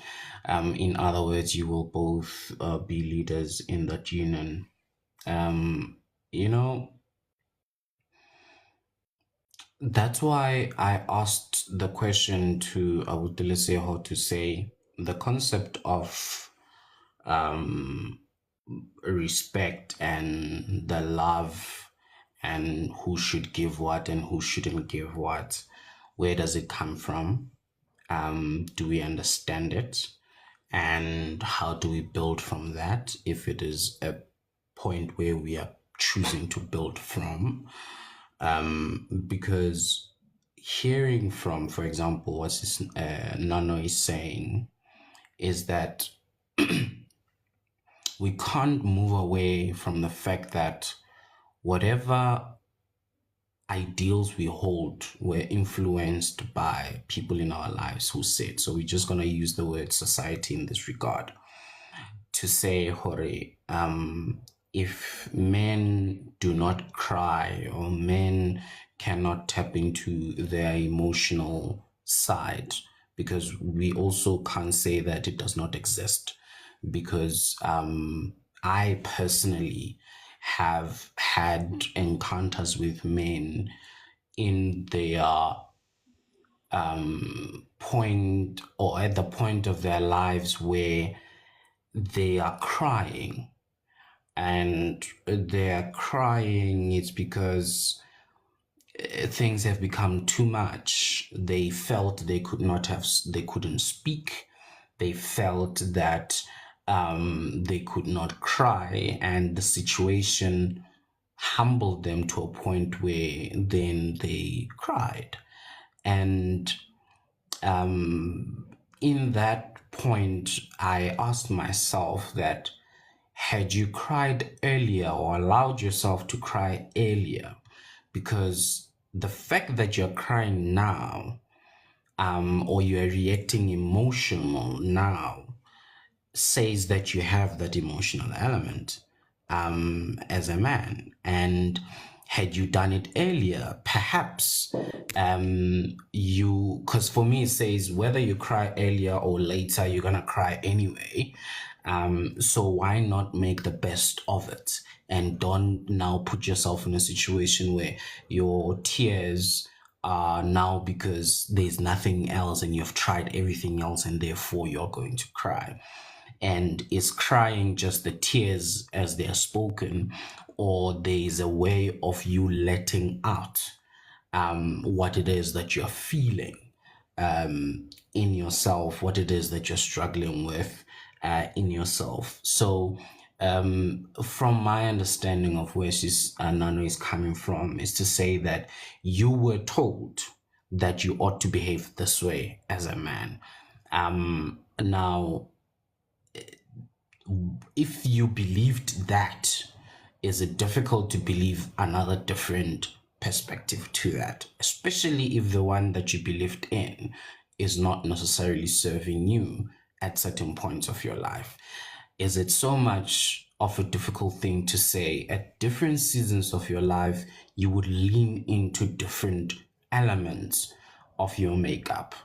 in other words, you will both be leaders in that union. You know, that's why I asked the question to Awuteleseho to say the concept of respect and the love and who should give what and who shouldn't give what. Where does it come from? Do we understand it? And how do we build from that if it is a point where we are choosing to build from? Because hearing from, for example, what this, Nano is saying is that we can't move away from the fact that whatever ideals we hold were influenced by people in our lives who said, so we're just going to use the word society in this regard to say, Hore, if men do not cry or men cannot tap into their emotional side, because we also can't say that it does not exist, because I personally have had encounters with men in their point or at the point of their lives where they are crying, and they're crying it's because things have become too much. They felt they couldn't speak. They felt that they could not cry, and the situation humbled them to a point where then they cried. And in that point, I asked myself that had you cried earlier or allowed yourself to cry earlier, because the fact that you're crying now or you are reacting emotional now says that you have that emotional element as a man. And had you done it earlier, perhaps because for me it says whether you cry earlier or later, you're gonna cry anyway. So why not make the best of it and don't now put yourself in a situation where your tears are now because there's nothing else and you've tried everything else and therefore you're going to cry. And is crying just the tears as they are spoken, or there is a way of you letting out what it is that you're feeling in yourself, what it is that you're struggling with in yourself. So from my understanding of where Nano is coming from is to say that you were told that you ought to behave this way as a man. Now, if you believed that, is it difficult to believe another different perspective to that, especially if the one that you believed in is not necessarily serving you at certain points of your life? Is it so much of a difficult thing to say. At different seasons of your life, you would lean into different elements of your makeup.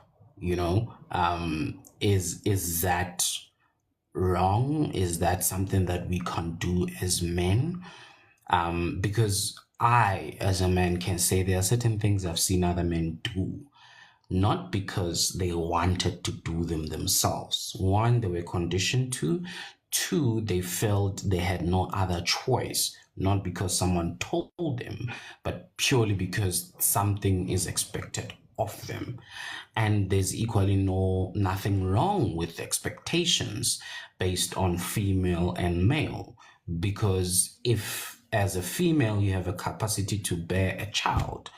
Is that wrong? Is that something that we can't do as men? Because I, as a man, can say there are certain things I've seen other men do, not because they wanted to do them themselves. One, they were conditioned to. Two, they felt they had no other choice, not because someone told them, but purely because something is expected of them. And there's equally nothing wrong with expectations based on female and male, because if as a female you have a capacity to bear a child,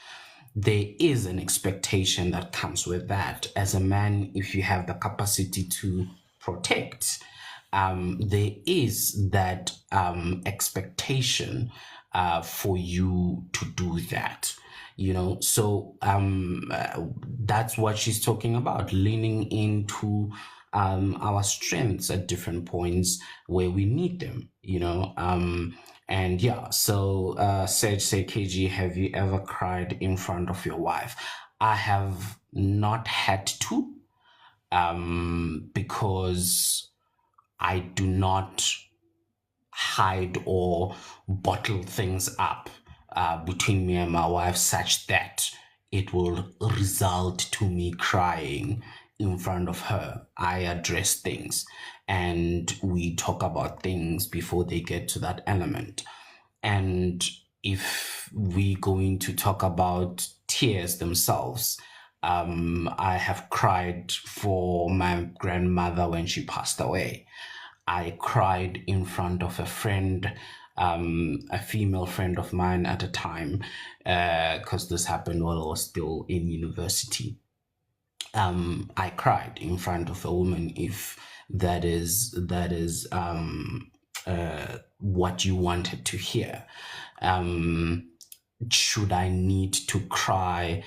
there is an expectation that comes with that. As a man, if you have the capacity to protect, there is that expectation for you to do that. So that's what she's talking about, leaning into our strengths at different points where we need them. And yeah, so Sage say, KG, have you ever cried in front of your wife? I have not had to, because I do not hide or bottle things up between me and my wife such that it will result to me crying in front of her. I address things and we talk about things before they get to that element. And if we're going to talk about tears themselves, I have cried for my grandmother when she passed away. I cried in front of a friend, a female friend of mine at a time, because this happened while I was still in university. I cried in front of a woman, if that is what you wanted to hear. Should I need to cry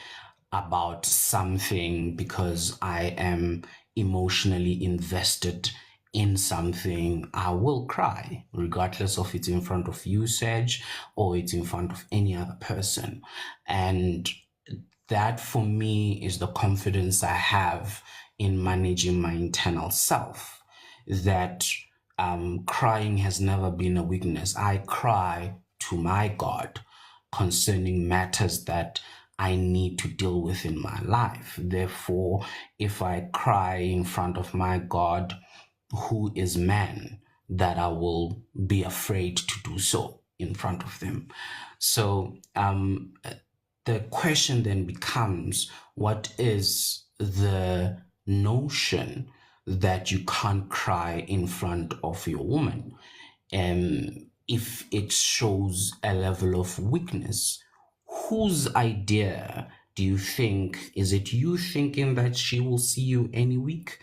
about something because I am emotionally invested in something? I will cry, regardless of it's in front of you, Serge, or it's in front of any other person. And that for me is the confidence I have in managing my internal self, that crying has never been a weakness. I cry to my God concerning matters that I need to deal with in my life. Therefore, if I cry in front of my God, who is man, that I will be afraid to do so in front of them? So the question then becomes, what is the notion that you can't cry in front of your woman? If it shows a level of weakness, whose idea do you think? Is it you thinking that she will see you any week?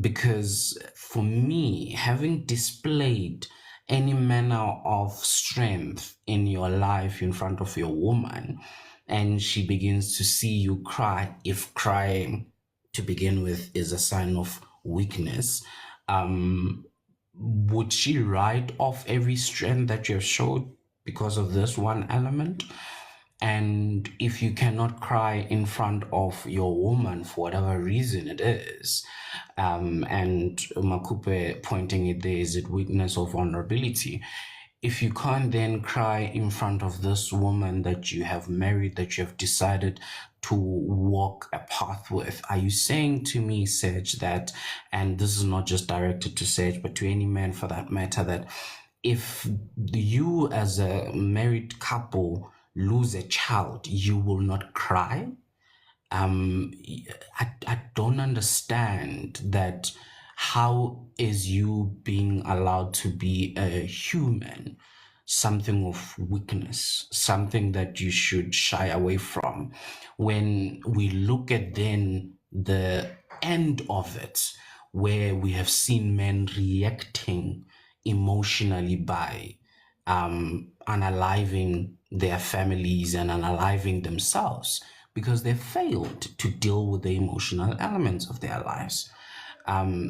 Because for me, having displayed any manner of strength in your life in front of your woman, and she begins to see you cry, if crying to begin with is a sign of weakness, would she write off every strength that you have showed because of this one element? And if you cannot cry in front of your woman for whatever reason it is, and Makupe pointing it there, is it weakness or vulnerability? If you can't then cry in front of this woman that you have married, that you have decided to walk a path with, are you saying to me, Serge, that, and this is not just directed to Serge, but to any man for that matter, that if you as a married couple lose a child, you will not cry? I don't understand that. How is you being allowed to be a human something of weakness, something that you should shy away from? When we look at then the end of it, where we have seen men reacting emotionally by unaliving their families and unaliving themselves because they failed to deal with the emotional elements of their lives.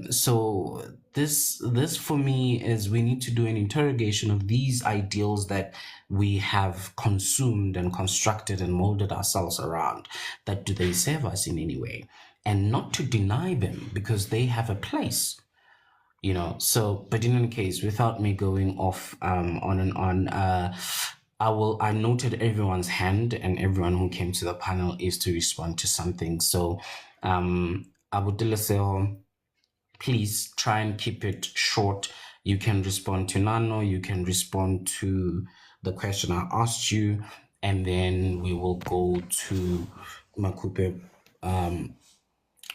So this for me is we need to do an interrogation of these ideals that we have consumed and constructed and molded ourselves around. That do they serve us in any way? And not to deny them because they have a place. So but in any case, without me going off on and on, I noted everyone's hand, and everyone who came to the panel is to respond to something. So I would say, please try and keep it short. You can respond to Nano, you can respond to the question I asked you, and then we will go to Makupe,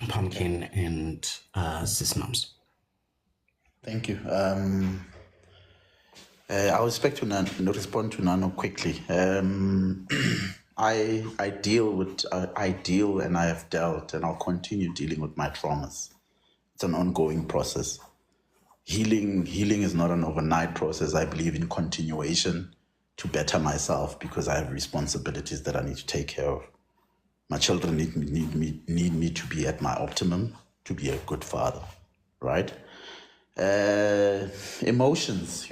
Pumpkin, and Sis Mums. Thank you. I'll respond to Nano quickly. I deal and I have dealt and I'll continue dealing with my traumas. It's an ongoing process. Healing is not an overnight process. I believe in continuation to better myself because I have responsibilities that I need to take care of. My children need me to be at my optimum, to be a good father, right? Emotions,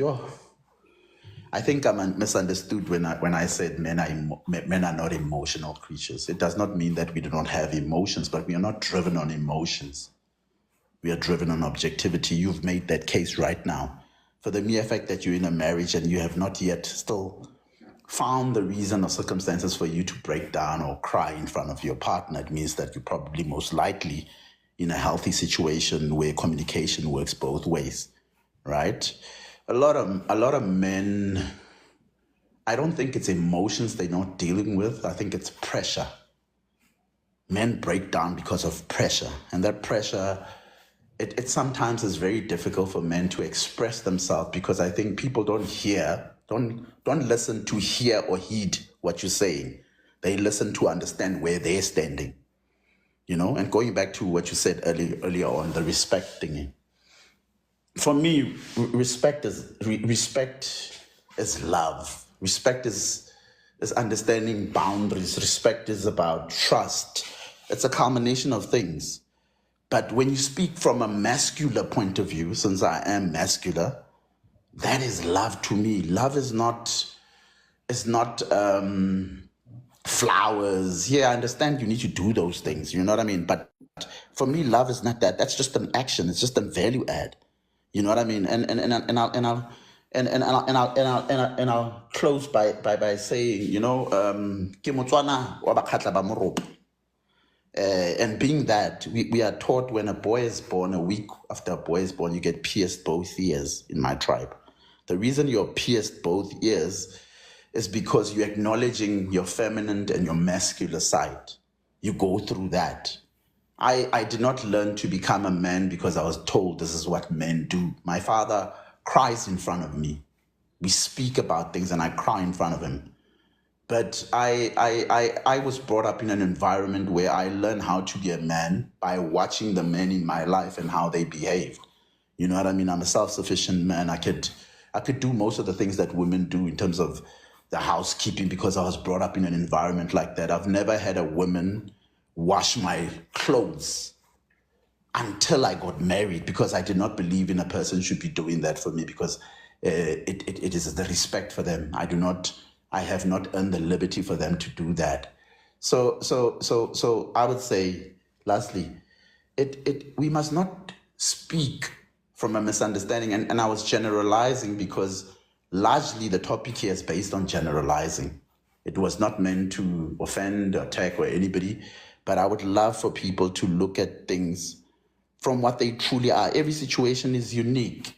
I think I'm misunderstood when I said men are not emotional creatures. It does not mean that we do not have emotions, but we are not driven on emotions. We are driven on objectivity. You've made that case right now. For the mere fact that you're in a marriage and you have not yet still found the reason or circumstances for you to break down or cry in front of your partner, it means that you're probably most likely in a healthy situation where communication works both ways, right? A lot of men, I don't think it's emotions they're not dealing with. I think it's pressure. Men break down because of pressure, and that pressure, it sometimes is very difficult for men to express themselves because I think people don't listen to hear or heed what you're saying. They listen to understand where they're standing, and going back to what you said earlier on, the respect thingy. For me, respect is love. Respect is understanding boundaries. Respect is about trust. It's a combination of things. But when you speak from a masculine point of view, since I am masculine, that is love to me. Love is not flowers. Yeah, I understand you need to do those things. You know what I mean? But for me, love is not that. That's just an action. It's just a value add. You know what I mean? And I'll close by saying, ke Motswana wa Bakgatla ba Moropo. And being that we are taught when a boy is born, a week after a boy is born, you get pierced both ears in my tribe. The reason you're pierced both ears is because you're acknowledging your feminine and your masculine side. You go through that. I did not learn to become a man because I was told this is what men do. My father cries in front of me. We speak about things and I cry in front of him. But I was brought up in an environment where I learned how to be a man by watching the men in my life and how they behaved. You know what I mean? I'm a self-sufficient man. I could do most of the things that women do in terms of the housekeeping because I was brought up in an environment like that. I've never had a woman wash my clothes until I got married because I did not believe in a person should be doing that for me because it is the respect for them. I have not earned the liberty for them to do that. So I would say, lastly, we must not speak from a misunderstanding. And I was generalizing because largely the topic here is based on generalizing. It was not meant to offend, attack, or anybody, but I would love for people to look at things from what they truly are. Every situation is unique.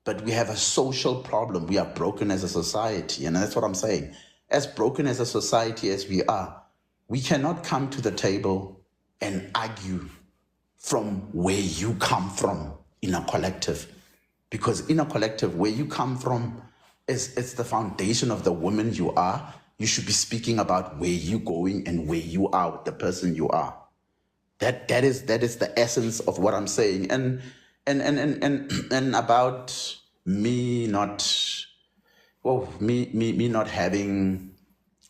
But we have a social problem. We are broken as a society. And that's what I'm saying. As broken as a society as we are, we cannot come to the table and argue from where you come from in a collective. Because in a collective, where you come from it's the foundation of the woman you are. You should be speaking about where you're going and where you are with the person you are. That is the essence of what I'm saying. And about me not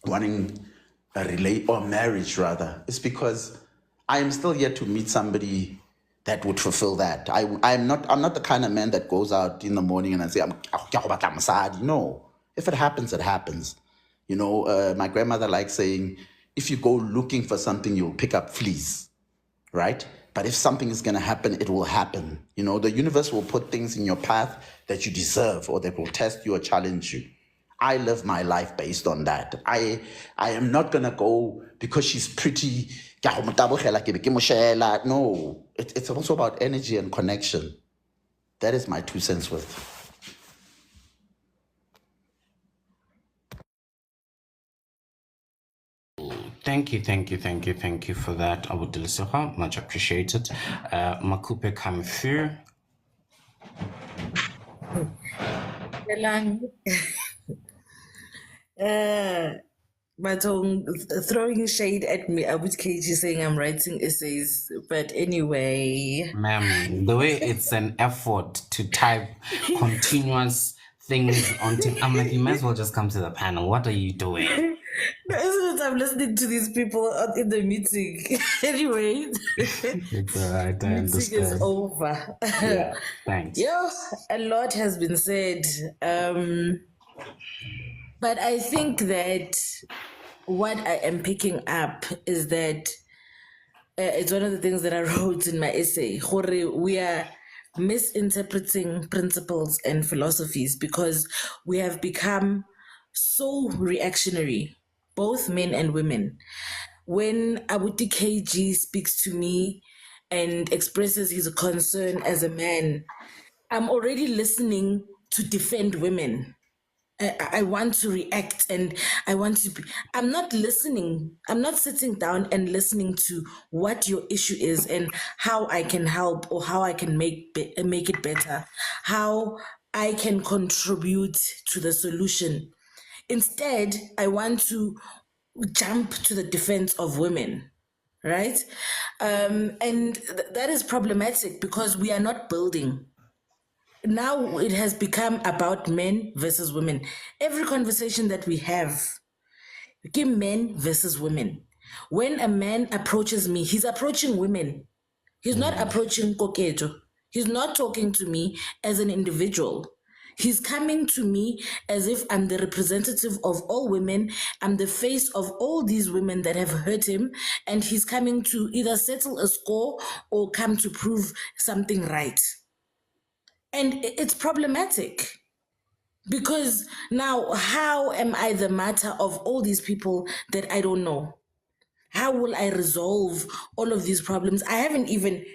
wanting a relate or marriage rather, it's because I am still yet to meet somebody that would fulfill that. I'm not the kind of man that goes out in the morning and I say, no. If it happens, it happens. You know, my grandmother likes saying, if you go looking for something, you'll pick up fleas, right? But if something is going to happen, it will happen. You know, the universe will put things in your path that you deserve or that will test you or challenge you. I live my life based on that. I am not going to go because she's pretty. No, it's also about energy and connection. That is my 2 cents worth. Thank you for that, Abudilisova. Much appreciated. Makupe come through. But throwing shade at me, I would KG saying I'm writing essays. But anyway, Ma'am, the way it's an effort to type continuous things on I'm like, you might as well just come to the panel. What are you doing? no, isn't it? I'm listening to these people in the meeting. Anyway, It's alright, I meeting is understand. over. Yeah, thanks. Yeah, a lot has been said. But I think that what I am picking up is that it's one of the things that I wrote in my essay. We are misinterpreting principles and philosophies because we have become so reactionary, both men and women. When Abuti KG speaks to me and expresses his concern as a man, I'm already listening to defend women. I want to react and I want to be. I'm not listening. I'm not sitting down and listening to what your issue is and how I can help or how I can make it better, how I can contribute to the solution. Instead, I want to jump to the defense of women, right? And that is problematic because we are not building. Now it has become about men versus women. Every conversation that we have, men versus women. When a man approaches me, he's approaching women. He's not approaching Kokejo. He's not talking to me as an individual. He's coming to me as if I'm the representative of all women. I'm the face of all these women that have hurt him. And he's coming to either settle a score or come to prove something right. And it's problematic because now, how am I the matter of all these people that I don't know? How will I resolve all of these problems? I haven't even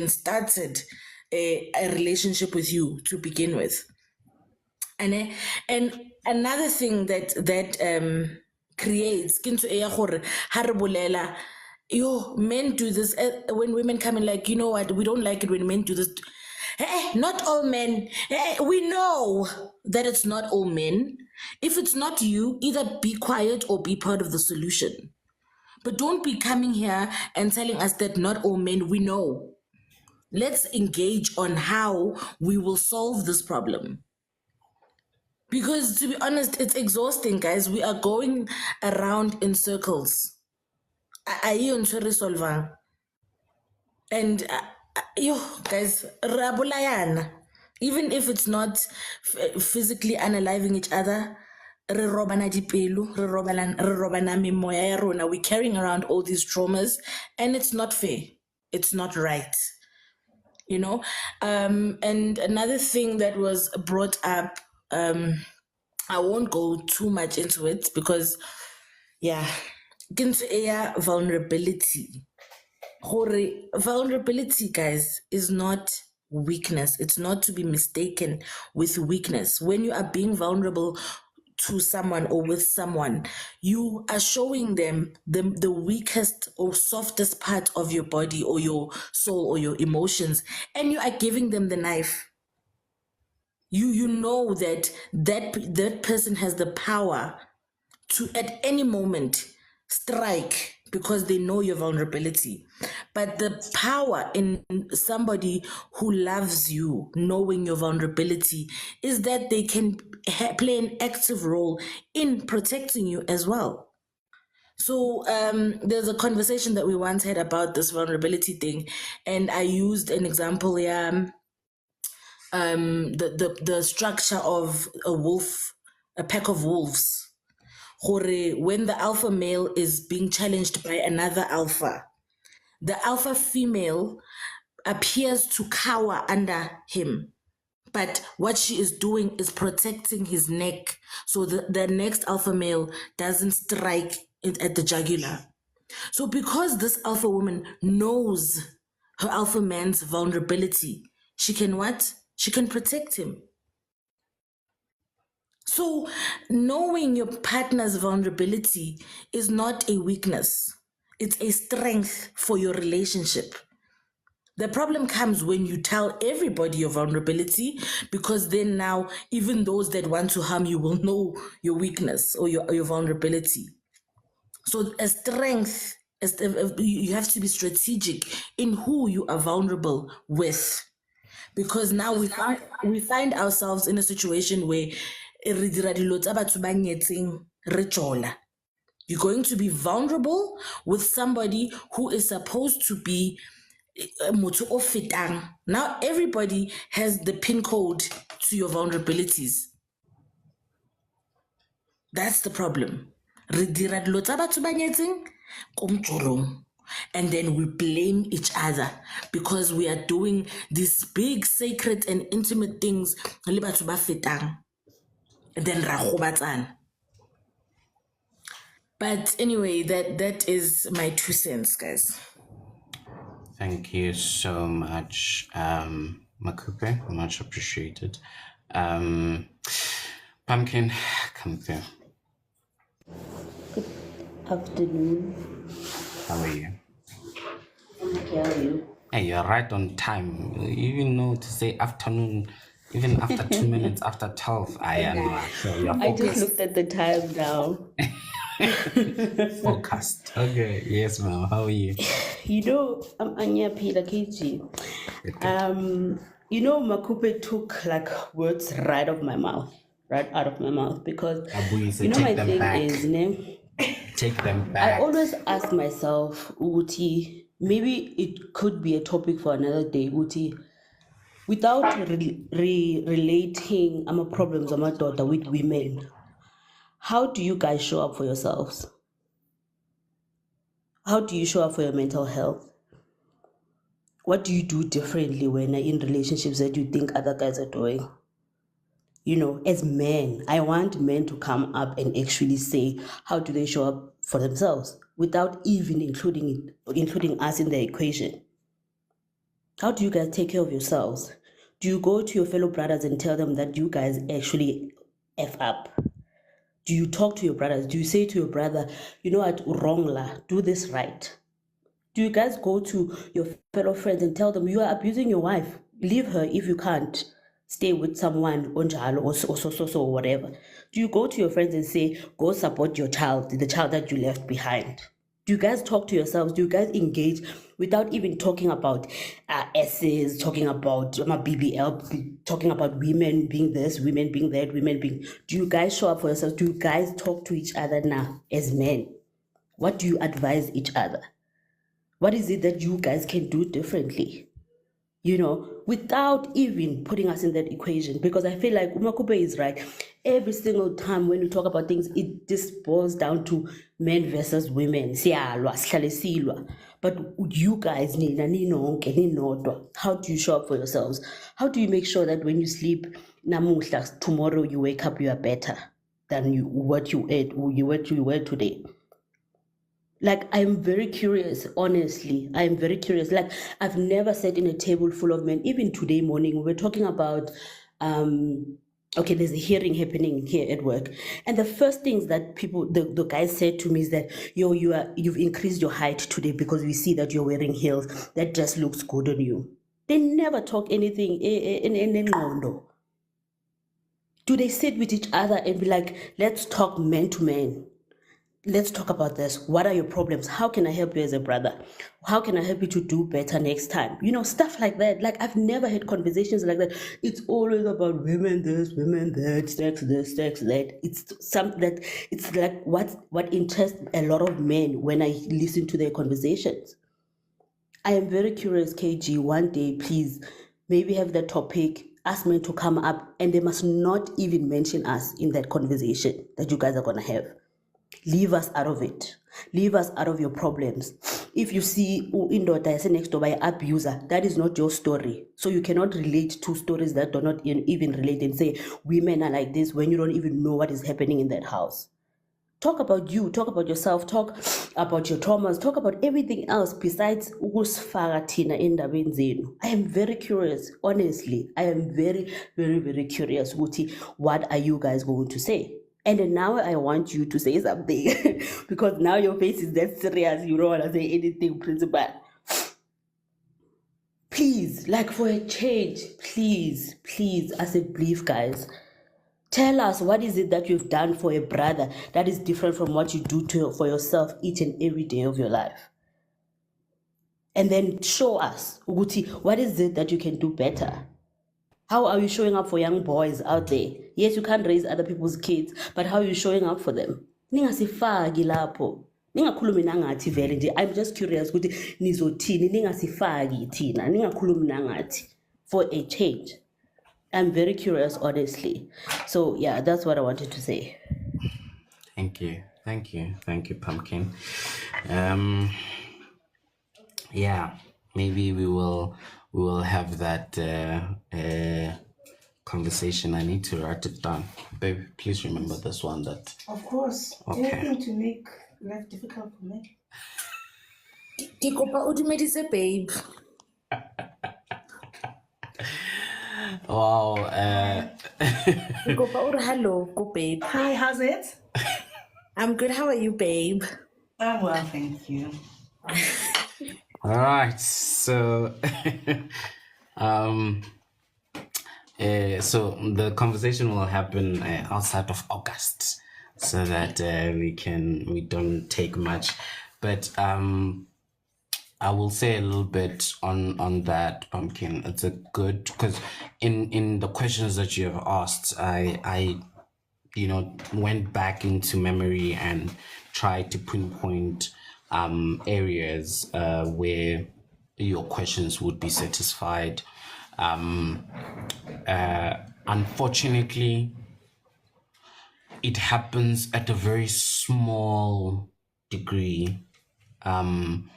started a relationship with you to begin with. And another thing that creates kinto e ya gore ha re bolela, yo, men do this when women come in, like, you know what, we don't like it when men do this. Not all men. We know that it's not all men. If it's not you, either be quiet or be part of the solution. But don't be coming here and telling us that not all men. We know. Let's engage on how we will solve this problem. Because to be honest, it's exhausting, guys. We are going around in circles. And yo, guys, rabulayana. Even if it's not physically unaliving each other, re robana dipelo, re robana memoya ya rona. We're carrying around all these traumas, and it's not fair. It's not right. You know? And another thing that was brought up, I won't go too much into it because, yeah, vulnerability. Vulnerability, guys, is not weakness. It's not to be mistaken with weakness. When you are being vulnerable to someone or with someone, you are showing them the weakest or softest part of your body or your soul or your emotions, and you are giving them the knife. You know that person has the power to at any moment strike because they know your vulnerability. But the power in somebody who loves you, knowing your vulnerability, is that they can play an active role in protecting you as well. So there's a conversation that we once had about this vulnerability thing, and I used an example here. The structure of a wolf, a pack of wolves. When the alpha male is being challenged by another alpha, the alpha female appears to cower under him. But what she is doing is protecting his neck so the next alpha male doesn't strike it at the jugular. So, because this alpha woman knows her alpha man's vulnerability, she can what? She can protect him. So, knowing your partner's vulnerability is not a weakness, it's a strength for your relationship. The problem comes when you tell everybody your vulnerability, because then now even those that want to harm you will know your weakness or your vulnerability. So a strength is you have to be strategic in who you are vulnerable with, because now we find ourselves in a situation where re dira dilo tsa batho ba nyetseng re tjola. You're going to be vulnerable with somebody who is supposed to be motho o fetang. Now everybody has the pin code to your vulnerabilities. That's the problem. Re dira dilo tsa batho ba nyetseng ko motjolong. And then we blame each other because we are doing these big, sacred, and intimate things le batho ba fetang. And then ra gobatsana. But anyway, that is my 2 cents, guys. Thank you so much, Makupe. Much appreciated. Pumpkin, come through. Afternoon. How are you? Okay, how are you? Hey, you're right on time. You even know to say afternoon, even after 2 minutes after 12. I am. So you're I just looked at the time now. focused. Okay, yes, ma'am. How are you? You know, I'm Anya Pila KG. You know, Makupe took like words right out of my mouth, because Abuise, you know take my them thing back. is, Take them I back. always ask myself, Uti, maybe it could be a topic for another day, Uti. Without relating problems of my daughter with women, how do you guys show up for yourselves? How do you show up for your mental health? What do you do differently when you're in relationships that you think other guys are doing? You know, as men, I want men to come up and actually say, how do they show up for themselves without even including us in the equation? How do you guys take care of yourselves? Do you go to your fellow brothers and tell them that you guys actually F up? Do you talk to your brothers? Do you say to your brother, you know what, wrong la, do this right? Do you guys go to your fellow friends and tell them you are abusing your wife? Leave her if you can't stay with someone onjalo or so or whatever. Do you go to your friends and say, go support your child, the child that you left behind? Do you guys talk to yourselves? Do you guys engage without even talking about essays, talking about BBL, talking about women being this, women being that, women being... Do you guys show up for yourselves? Do you guys talk to each other now as men? What do you advise each other? What is it that you guys can do differently? You know, without even putting us in that equation, because I feel like Umakupe is right. Every single time when we talk about things, it just boils down to men versus women. But you guys, how do you show up for yourselves? How do you make sure that when you sleep, tomorrow you wake up, you are better than what you ate or what you were today? Like, I'm very curious, honestly. I'm very curious. Like, I've never sat in a table full of men. Even today morning, we were talking about, okay, there's a hearing happening here at work. And the first things that the guys said to me is that, you've increased your height today because we see that you're wearing heels. That just looks good on you. They never talk anything in Ngondo. Do they sit with each other and be like, let's talk man to man? let's talk about this. What are your problems? How can I help you as a brother? How can I help you to do better next time? You know, stuff like that. Like, I've never had conversations like that. It's always about women this, women that, sex this, sex that. It's something that, it's like what interests a lot of men when I listen to their conversations. I am very curious, KG, one day, please, maybe have that topic, ask men to come up, and they must not even mention us in that conversation that you guys are going to have. Leave us out of it. Leave us out of your problems. If you see indoda next door by an abuser, that is not your story. So you cannot relate to stories that do not even relate and say women are like this when you don't even know what is happening in that house. Talk about you, talk about yourself, talk about your traumas, talk about everything else besides ukusifaka thina endabeni zenu. I am very curious, honestly. I am very, very, very curious. What are you guys going to say? And then now I want you to say something because now your face is that serious. You don't want to say anything, principal. Please, like for a change, please, as a brief, guys. Tell us, what is it that you've done for a brother that is different from what you do for yourself each and every day of your life? And then show us, Uguti, what is it that you can do better? How are you showing up for young boys out there? Yes, you can't raise other people's kids, but how are you showing up for them? Ningasifaki lapho. Ningakhulumi nangathi vele nje. I'm just curious ukuthi nizothini ningasifaki thina. Ningakhulumi nangathi for a change. I'm very curious, honestly. So yeah, that's what I wanted to say. Thank you, Pumpkin. Yeah, maybe we will have that conversation. I need to write it down, babe. Please remember this one. That Of course. Okay. Anything to make life difficult for me. Ke kopa o dumedise, babe. wow. Ke kopa o re hello ko babe. Hi, how's it? I'm good. How are you, babe? I'm well, thank you. All right, so so the conversation will happen outside of August, so that we don't take much, but I will say a little bit on that, Pumpkin. It's a good, because in the questions that you have asked, I went back into memory and tried to pinpoint areas where your questions would be satisfied. Unfortunately, it happens at a very small degree, and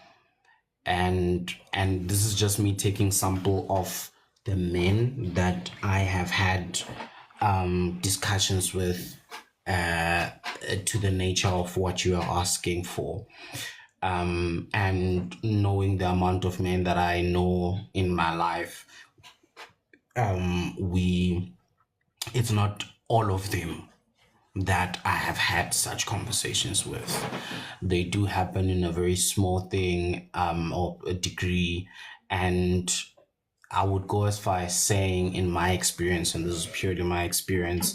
this is just me taking sample of the men that I have had discussions with to the nature of what you are asking for, and knowing the amount of men that I know in my life, it's not all of them that I have had such conversations with. They do happen in a very small thing or a degree, and I would go as far as saying, in my experience, and this is purely my experience,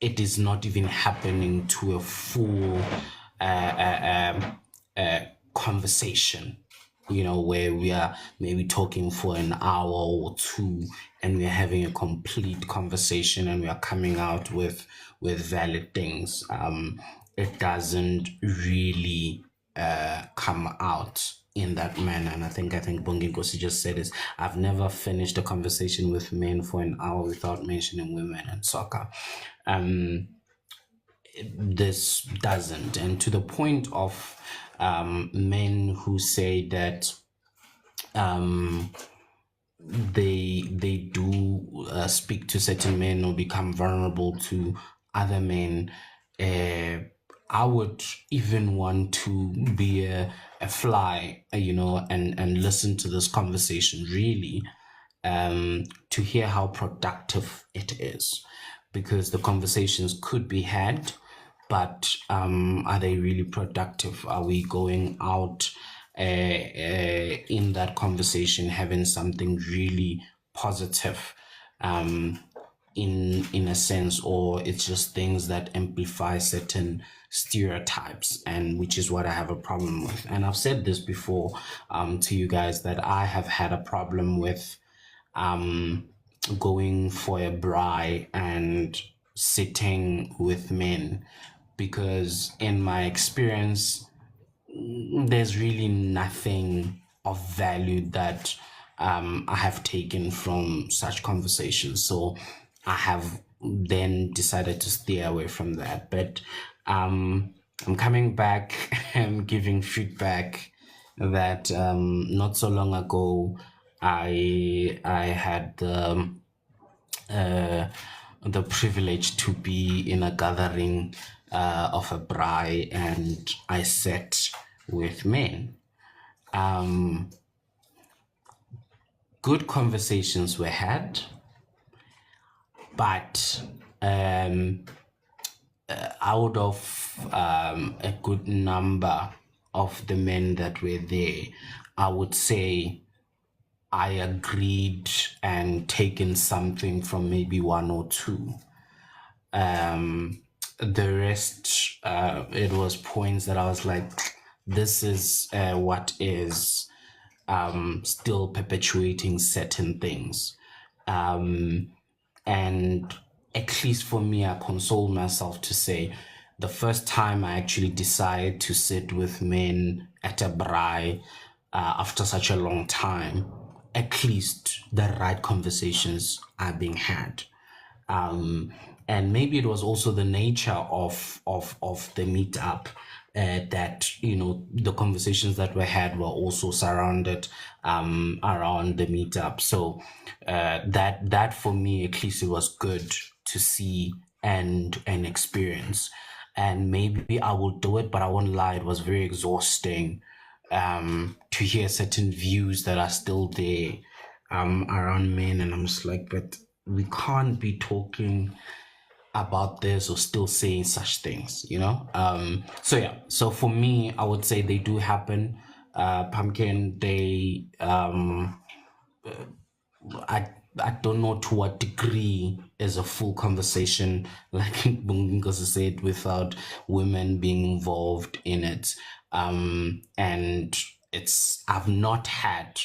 it is not even happening to a full conversation, where we are maybe talking for an hour or two and we are having a complete conversation and we are coming out with valid things. It doesn't really come out in that manner. And I think Bongi Ngosi just said this. I've never finished a conversation with men for an hour without mentioning women and soccer. This doesn't. And to the point of men who say that they do speak to certain men or become vulnerable to other men, I would even want to be a fly, and listen to this conversation really, to hear how productive it is, because the conversations could be had, but are they really productive? Are we going out in that conversation having something really positive? in a sense, or it's just things that amplify certain stereotypes, and which is what I have a problem with. And I've said this before to you guys, that I have had a problem with going for a braai and sitting with men, because in my experience there's really nothing of value that I have taken from such conversations. So I have then decided to stay away from that. But I'm coming back and giving feedback that not so long ago I had the privilege to be in a gathering of a braai, and I sat with men. Good conversations were had, but out of a good number of the men that were there, I would say I agreed and taken something from maybe one or two. The rest, it was points that I was like, this is what is still perpetuating certain things. And at least for me, I console myself to say the first time I actually decided to sit with men at a braai after such a long time, at least the right conversations are being had. And maybe it was also the nature of the meetup that, you know, the conversations that were had were also surrounded around the meetup. So that for me, at least, it was good to see and experience. And maybe I will do it, but I won't lie, it was very exhausting to hear certain views that are still there around men. And I'm just like, but we can't be talking about this or still saying such things, you know? So yeah, so for me, I would say they do happen. Pumpkin, they I don't know to what degree is a full conversation, like Bungozi said, without women being involved in it. And I've not had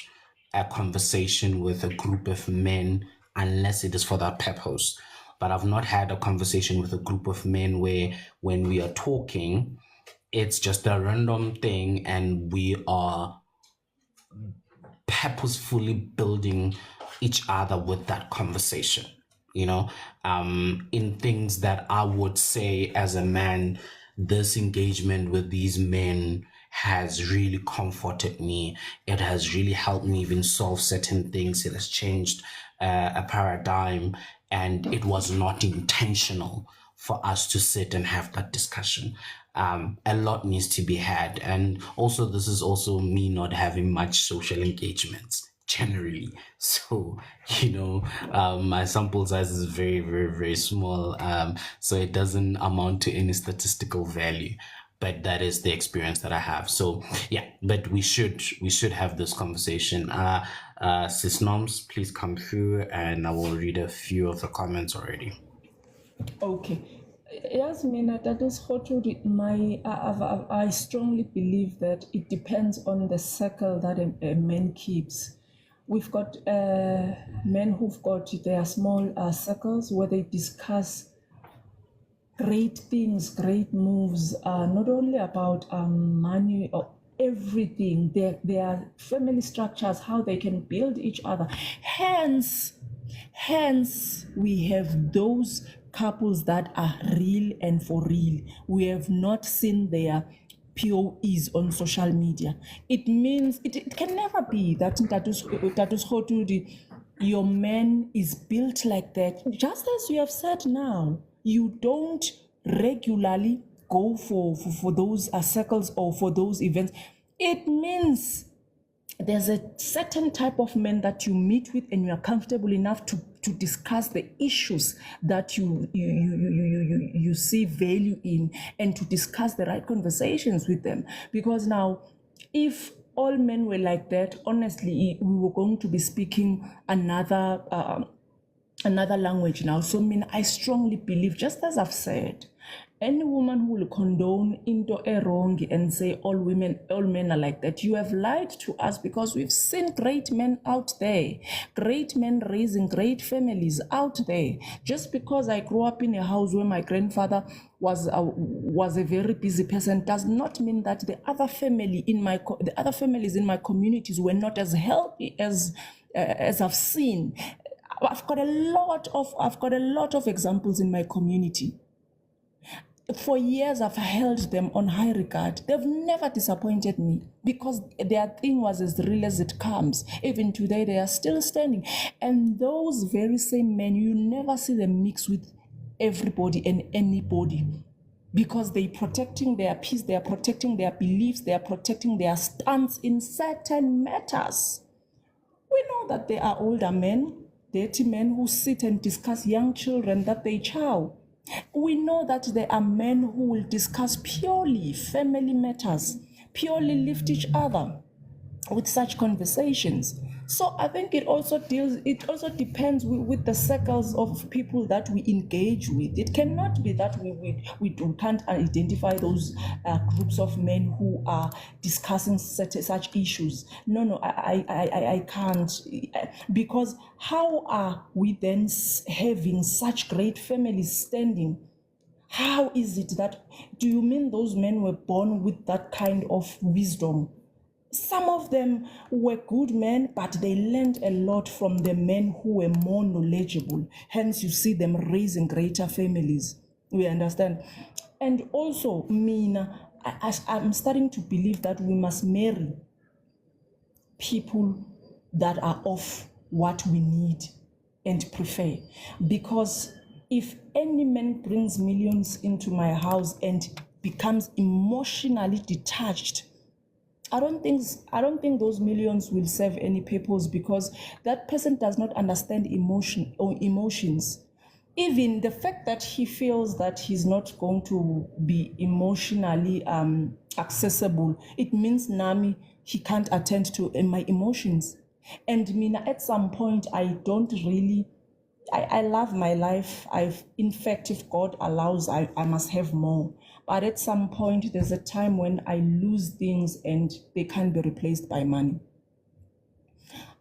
a conversation with a group of men unless it is for that purpose. But I've not had a conversation with a group of men where when we are talking, it's just a random thing and we are purposefully building each other with that conversation, you know, in things that I would say as a man, this engagement with these men has really comforted me. It has really helped me even solve certain things. It has changed a paradigm, and it was not intentional for us to sit and have that discussion. A lot needs to be had. And also, this is also me not having much social engagements generally. So, you know, my sample size is very, very, very small. So it doesn't amount to any statistical value. But that is the experience that I have. So yeah, but we should have this conversation. Sis Noms, please come through, and I will read a few of the comments already. Okay. Yes, Mina, that is I strongly believe that it depends on the circle that a man keeps. We've got men who've got their small circles where they discuss great things, great moves, not only about money or everything, their family structures, how they can build each other. Hence, we have those couples that are real and for real. We have not seen their POEs on social media. It means it can never be that Sekgothudi, your man is built like that. Just as you have said now, you don't regularly go for those circles or for those events. It means there's a certain type of men that you meet with and you are comfortable enough to discuss the issues that you see value in, and to discuss the right conversations with them. Because now, if all men were like that, honestly, we were going to be speaking another another language now. So I strongly believe, just as I've said, any woman who will condone into a wrong and say all men are like that, you have lied to us, because we've seen great men out there, great men raising great families out there. Just because I grew up in a house where my grandfather was a very busy person does not mean that the other families in my communities were not as healthy as I've seen. I've got a lot of examples in my community. For years, I've held them on high regard. They've never disappointed me, because their thing was as real as it comes. Even today, they are still standing. And those very same men, you never see them mix with everybody and anybody, because they're protecting their peace, they are protecting their beliefs, they are protecting their stance in certain matters. We know that there are older men, dirty men, who sit and discuss young children that they chow. We know that there are men who will discuss purely family matters, purely lift each other with such conversations. So I think it also depends with the circles of people that we engage with. It cannot be that we can't identify those groups of men who are discussing such issues. No, I can't, because how are we then having such great families standing? How is it that, do you mean those men were born with that kind of wisdom? Some of them were good men, but they learned a lot from the men who were more knowledgeable. Hence, you see them raising greater families. We understand. And also, I'm starting to believe that we must marry people that are of what we need and prefer. Because if any man brings millions into my house and becomes emotionally detached, I don't think those millions will serve any purpose, because that person does not understand emotions. Even the fact that he feels that he's not going to be emotionally accessible, it means Nami, he can't attend to my emotions. And Mina, at some point, I love my life. In fact, if God allows, I must have more. But at some point, there's a time when I lose things and they can't be replaced by money.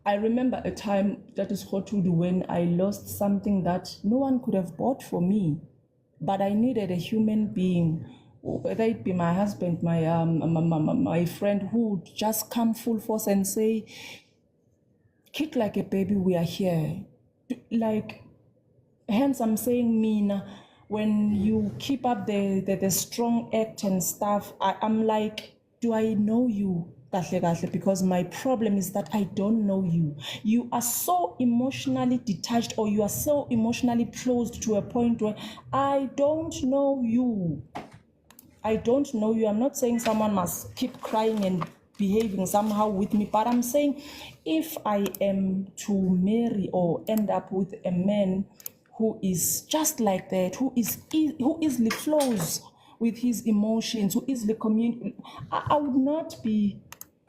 I remember a time, that is Sekgothudi, when I lost something that no one could have bought for me, but I needed a human being, whether it be my husband, my friend, who would just come full force and say, "Kick like a baby, we are here." Like, hence I'm saying, Mina, when you keep up the strong act and stuff, I'm like, do I know you? Because my problem is that I don't know you. You are so emotionally detached, or you are so emotionally closed to a point where I don't know you. I don't know you. I'm not saying someone must keep crying and behaving somehow with me, but I'm saying, if I am to marry or end up with a man who is just like that, who easily flows with his emotions, who easily communicates, I would not be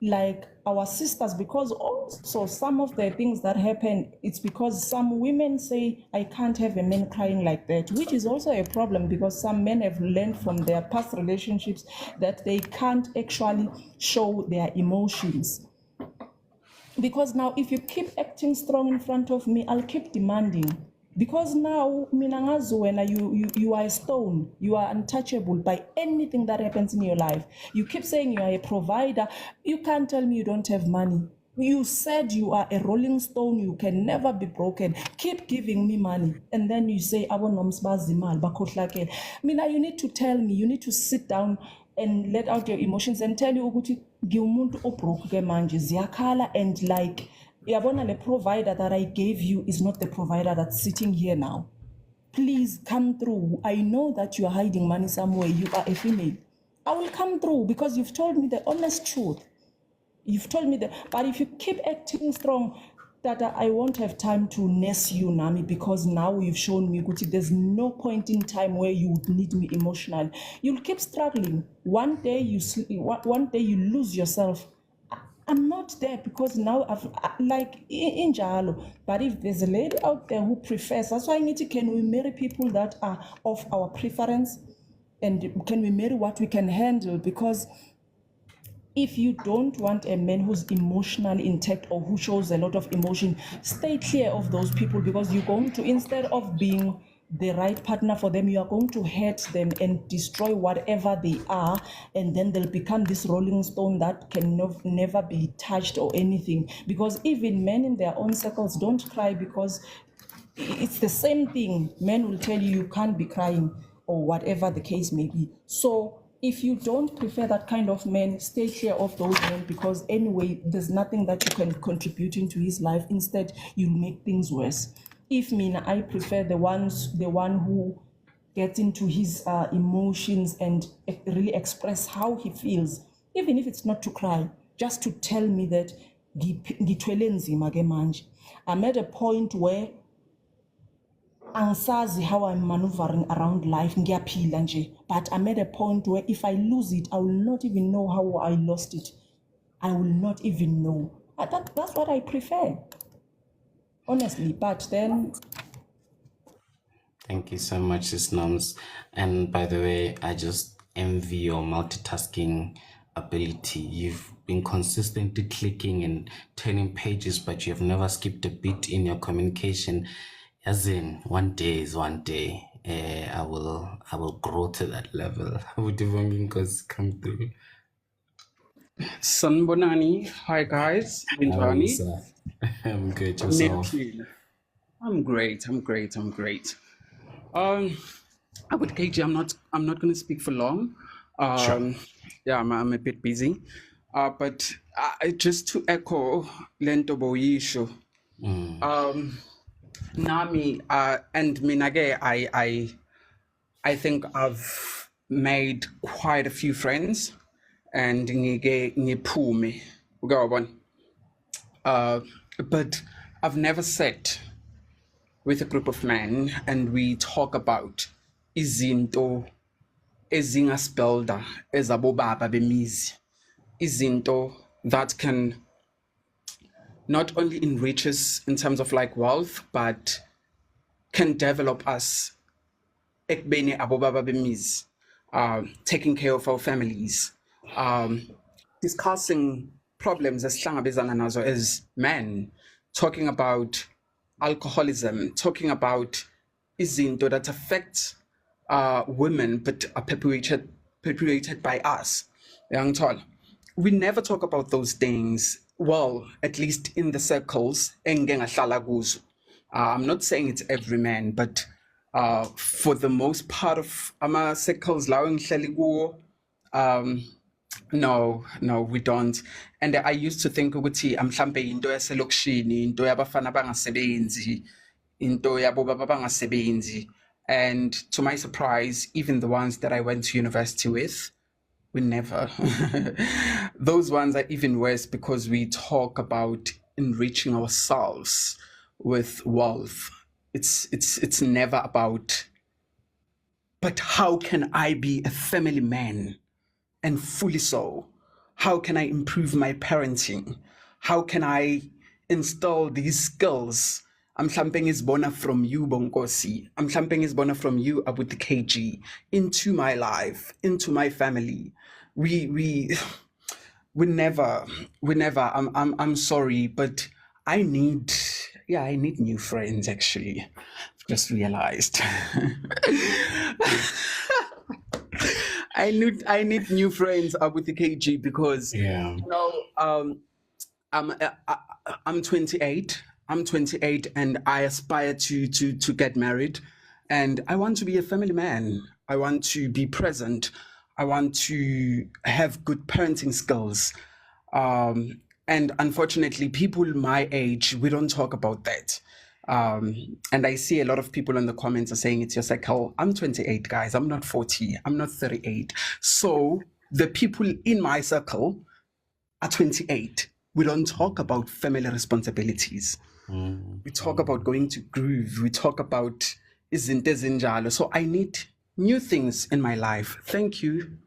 like our sisters, because also some of the things that happen, it's because some women say, I can't have a man crying like that, which is also a problem, because some men have learned from their past relationships that they can't actually show their emotions. Because now, if you keep acting strong in front of me, I'll keep demanding. Because now, you are a stone, you are untouchable by anything that happens in your life. You keep saying you are a provider. You can't tell me you don't have money. You said you are a rolling stone, you can never be broken. Keep giving me money. And then you say, Mina, you need to tell me, you need to sit down and let out your emotions and tell you, and like, yabona, the provider that I gave you is not the provider that's sitting here now. Please come through. I know that you are hiding money somewhere. You are a female. I will come through, because you've told me the honest truth. You've told me that. But if you keep acting strong, that I won't have time to nurse you, Nami, because now you've shown me, Guti, there's no point in time where you would need me emotionally. You'll keep struggling. One day you lose yourself. I'm not there because now like in Jalo. But if there's a lady out there who prefers, that's why I need to, can we marry people that are of our preference? And can we marry what we can handle? Because if you don't want a man who's emotionally intact or who shows a lot of emotion, stay clear of those people, because you're going to, instead of being the right partner for them, you are going to hurt them and destroy whatever they are, and then they'll become this rolling stone that can never be touched or anything. Because even men in their own circles don't cry, because it's the same thing. Men will tell you can't be crying or whatever the case may be. So if you don't prefer that kind of man, stay clear of those men, because anyway, there's nothing that you can contribute into his life. Instead, you'll make things worse. If I prefer the one who gets into his emotions and really express how he feels, even if it's not to cry, just to tell me that ngithwele nzima ke manje. I'm at a point where angisazi how I'm maneuvering around life, ngiyaphila nje, but I'm at a point where if I lose it, I will not even know how I lost it. I will not even know. That's what I prefer, honestly. But then, Thank you so much, Sis Noms. And by the way, I just envy your multitasking ability. You've been consistently clicking and turning pages, but you have never skipped a beat in your communication. As in, one day is one day. I will grow to that level. I would even because come through. Sanbonani, hi guys, How are you, Minjani, sir? I'm good. Yourself? Neptune. I'm great. With KG, I'm not gonna speak for long. Sure. Yeah, I'm a bit busy. But just to echo Lento Boyisho, Nami, and Minage, I think I've made quite a few friends, and ngiphume, uyabona. But I've never sat with a group of men and we talk about izinto ezingaspelda ezabobaba bemizi, izinto that can not only enrich us in terms of like wealth, but can develop us ekbeni abobaba bemizi, taking care of our families, discussing problems esihlangabezana nazo as men, talking about alcoholism, talking about izinto that affect women but are perpetuated by us. Yangithola. We never talk about those things, well, at least in the circles engike ngahlala kuzo. I'm not saying it's every man, but for the most part of ama circles lawo engihleli kuwo, no, we don't. And I used to think ukuthi mhlambe into yaselokishini, into yabafana bangasebenzi, into yabobaba bangasebenzi. And to my surprise, even the ones that I went to university with, we never. Those ones are even worse because we talk about enriching ourselves with wealth. It's never about, but how can I be a family man? And fully so. How can I improve my parenting? How can I install these skills? I'm mhlawumbe ngizibona from you, Bonkosi. I'm mhlawumbe ngizibona from you, Abuti KG, into my life, into my family. We never. I'm sorry, but I need new friends. Actually, I've just realized. I need new friends with the KG because Yeah. I'm 28. I'm 28 and I aspire to get married, and I want to be a family man. I want to be present. I want to have good parenting skills. And unfortunately, people my age, we don't talk about that. And I see a lot of people in the comments are saying it's your cycle. I'm 28, guys. I'm not 40. I'm not 38. So the people in my circle are 28. We don't talk about family responsibilities. We talk about going to groove. We talk about izinto ezinjalo. So I need new things in my life. Thank you.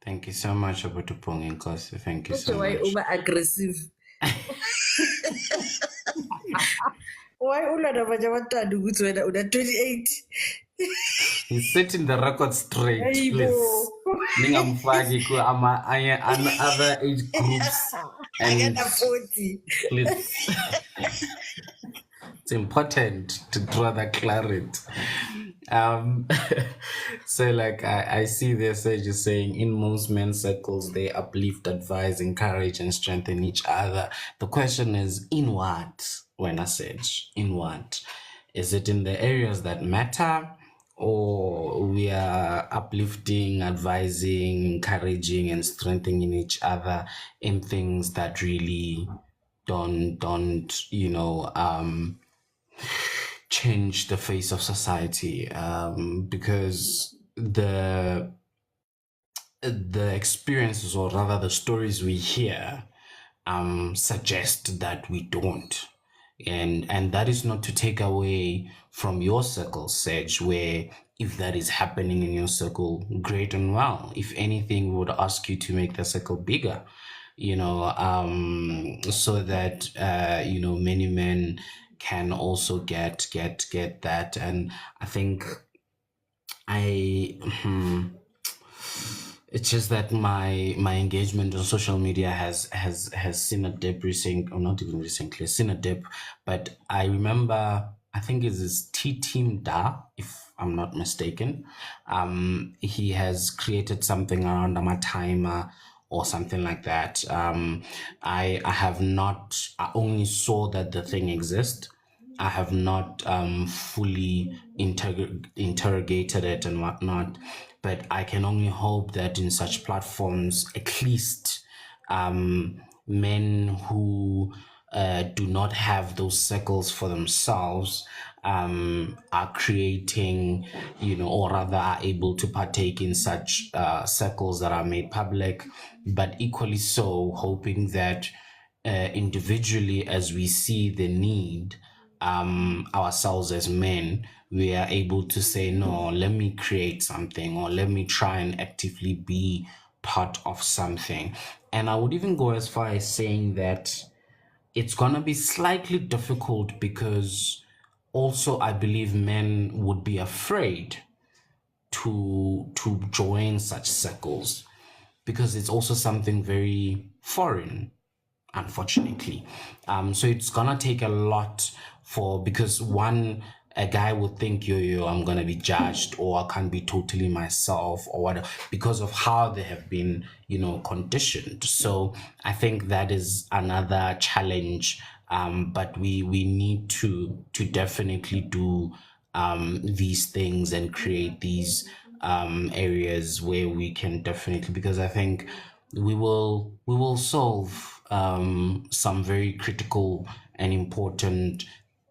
Thank you so much, Abutupong Nkosi. Thank you so Why much. over aggressive? Why ulana bajabatadu ukuthi wena una 28? He's setting the record straight, please. Ningamfaki ku other age groups I and got a 40. please. It's important to draw that clarity. Um, so like I see this just saying in most men's circles they uplift, advise, encourage, and strengthen each other. The question is in what? When I said in what? Is it in the areas that matter? Or we are uplifting, advising, encouraging, and strengthening each other in things that really don't change the face of society, because the experiences, or rather the stories we hear, suggest that we don't. And that is not to take away from your circle, Sedge, where if that is happening in your circle, great and well. If anything, we would ask you to make the circle bigger, so that many men can also get that. And I think it's just that my engagement on social media has seen a dip recently, or not even recently, seen a dip. But I remember, I think it's this Team Da, if I'm not mistaken. He has created something around a timer or something like that. I have not. I only saw that the thing exists. I have not fully interrogated it and whatnot, but I can only hope that in such platforms, at least men who do not have those circles for themselves are creating, or rather are able to partake in such circles that are made public, but equally so hoping that individually, as we see the need, ourselves as men, we are able to say, no, let me create something, or let me try and actively be part of something. And I would even go as far as saying that it's gonna be slightly difficult, because also I believe men would be afraid to join such circles, because it's also something very foreign, unfortunately. So it's gonna take a lot because a guy would think, I'm gonna be judged, or I can't be totally myself, or whatever, because of how they have been, conditioned. So I think that is another challenge. But we need to definitely do these things and create these areas where we can definitely, because I think we will solve some very critical and important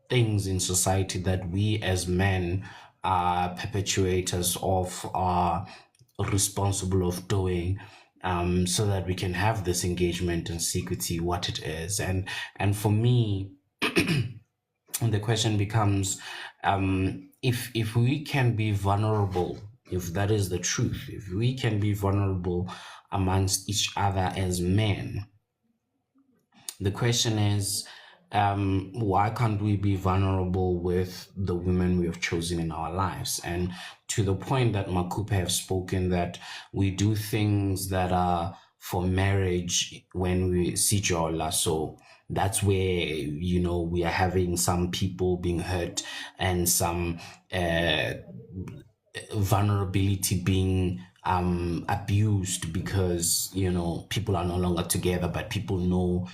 things in society that we as men are perpetuators of, are responsible of doing, so that we can have this engagement and secrecy what it is. And for me, the question becomes, if we can be vulnerable, if that is the truth, if we can be vulnerable amongst each other as men, the question is, why can't we be vulnerable with the women we have chosen in our lives? And to the point that Makupe have spoken, that we do things that are for marriage when we see Jola. So that's where, we are having some people being hurt, and some vulnerability being abused, because people are no longer together, but people know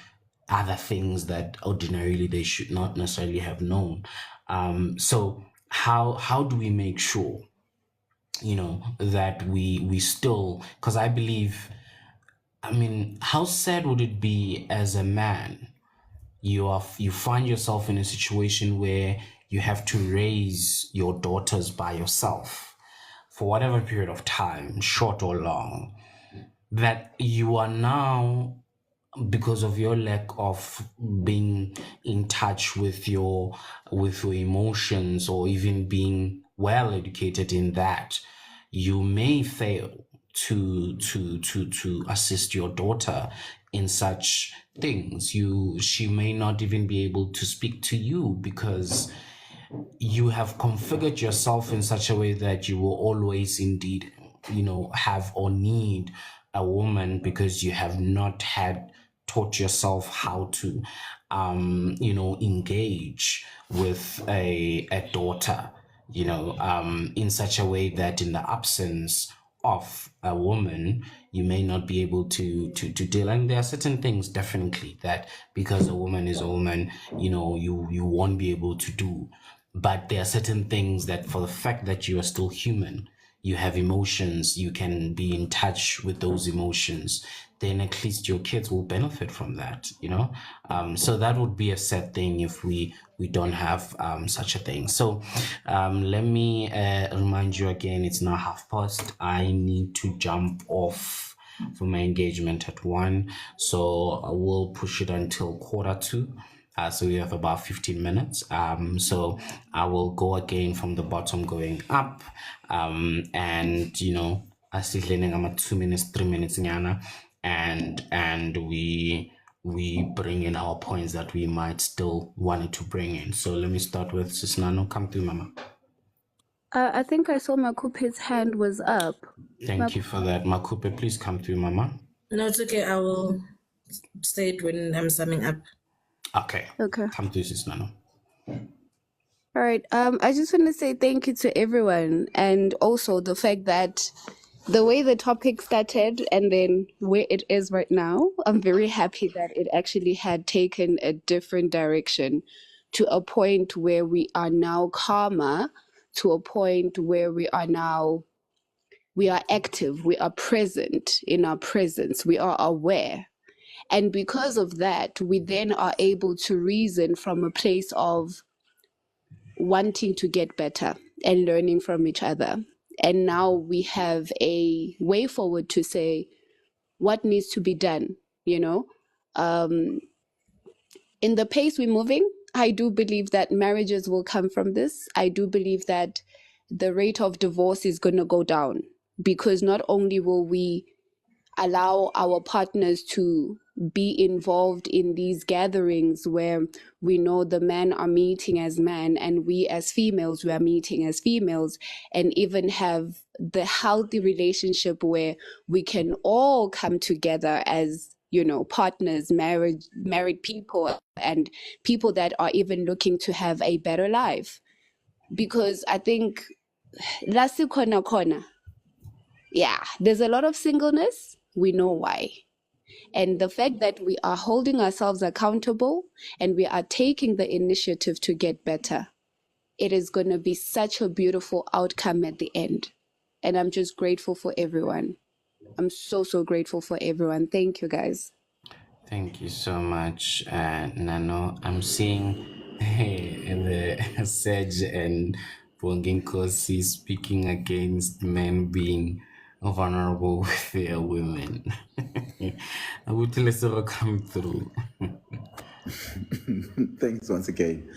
other things that ordinarily they should not necessarily have known. So how do we make sure that we still, because I believe, how sad would it be as a man, you find yourself in a situation where you have to raise your daughters by yourself for whatever period of time, short or long, that you are now, because of your lack of being in touch with your emotions, or even being well educated in that, you may fail to assist your daughter in such things. She may not even be able to speak to you because you have configured yourself in such a way that you will always indeed, have or need a woman because you have not had taught yourself how to, engage with a daughter, in such a way that in the absence of a woman, you may not be able to deal. And there are certain things definitely that because a woman is a woman, you won't be able to do. But there are certain things that for the fact that you are still human, you have emotions, you can be in touch with those emotions, then at least your kids will benefit from that, so that would be a sad thing if we don't have such a thing. So let me remind you again, it's now past. I need to jump off for my engagement at 1, so I will push it until 1:45. So we have about 15 minutes. So I will go again from the bottom going up. And I still learning. I'm at 2 minutes, 3 minutes nyana, and we bring in our points that we might still wanted to bring in. So let me start with Sis Nano. Come through, Mama. I think I saw Makupe's hand was up. Thank you for that. Makupe, please come through, Mama. No, it's okay. I will say it when I'm summing up. Okay. Okay. Come through, Sis Nano. All right. I just want to say thank you to everyone, and also the fact that the way the topic started and then where it is right now, I'm very happy that it actually had taken a different direction to a point where we are now calmer, to a point where we are active, we are present in our presence, we are aware. And because of that, we then are able to reason from a place of wanting to get better and learning from each other. And now we have a way forward to say what needs to be done, in the pace we're moving. I do believe that marriages will come from this. I do believe that the rate of divorce is going to go down, because not only will we allow our partners to be involved in these gatherings where we know the men are meeting as men and we as females, we are meeting as females, and even have the healthy relationship where we can all come together as, partners, married people, and people that are even looking to have a better life. Because I think that's corner. Yeah, there's a lot of singleness. We know why. And the fact that we are holding ourselves accountable and we are taking the initiative to get better, it is going to be such a beautiful outcome at the end. And I'm just grateful for everyone. I'm so grateful for everyone. Thank you, guys. Thank you so much, Nano. I'm seeing the Sedge and Bonginkosi speaking against men being vulnerable with their women. I would let her come through. Thanks once again.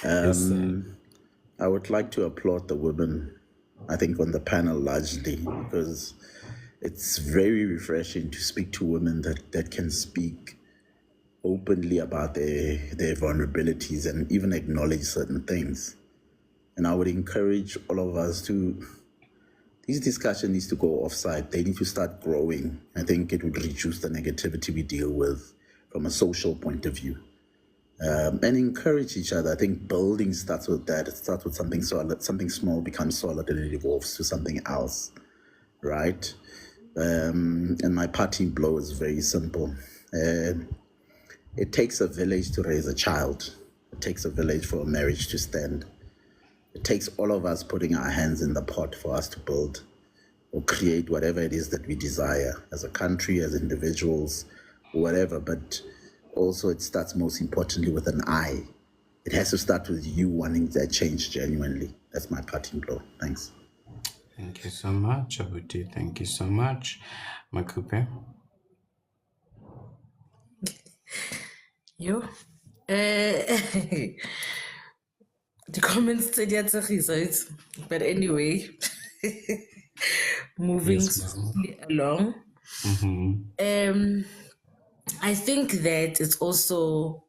Yes, sir. I would like to applaud the women, I think, on the panel largely, because it's very refreshing to speak to women that can speak openly about their vulnerabilities and even acknowledge certain things. And I would encourage all of us these discussions need to go offside. They need to start growing. I think it would reduce the negativity we deal with from a social point of view. And encourage each other. I think building starts with that. It starts with something solid. Something small becomes solid and it evolves to something else, right? And my parting blow is very simple. It takes a village to raise a child. It takes a village for a marriage to stand. It takes all of us putting our hands in the pot for us to build or create whatever it is that we desire as a country, as individuals, whatever. But also it starts most importantly with an I. It has to start with you wanting that change genuinely. That's my parting blow. Thanks. Thank you so much, Abuti. Thank you so much, Makupe. Yo. The comments said right? But anyway. moving Yes, ma'am. swiftly along. I think that it's also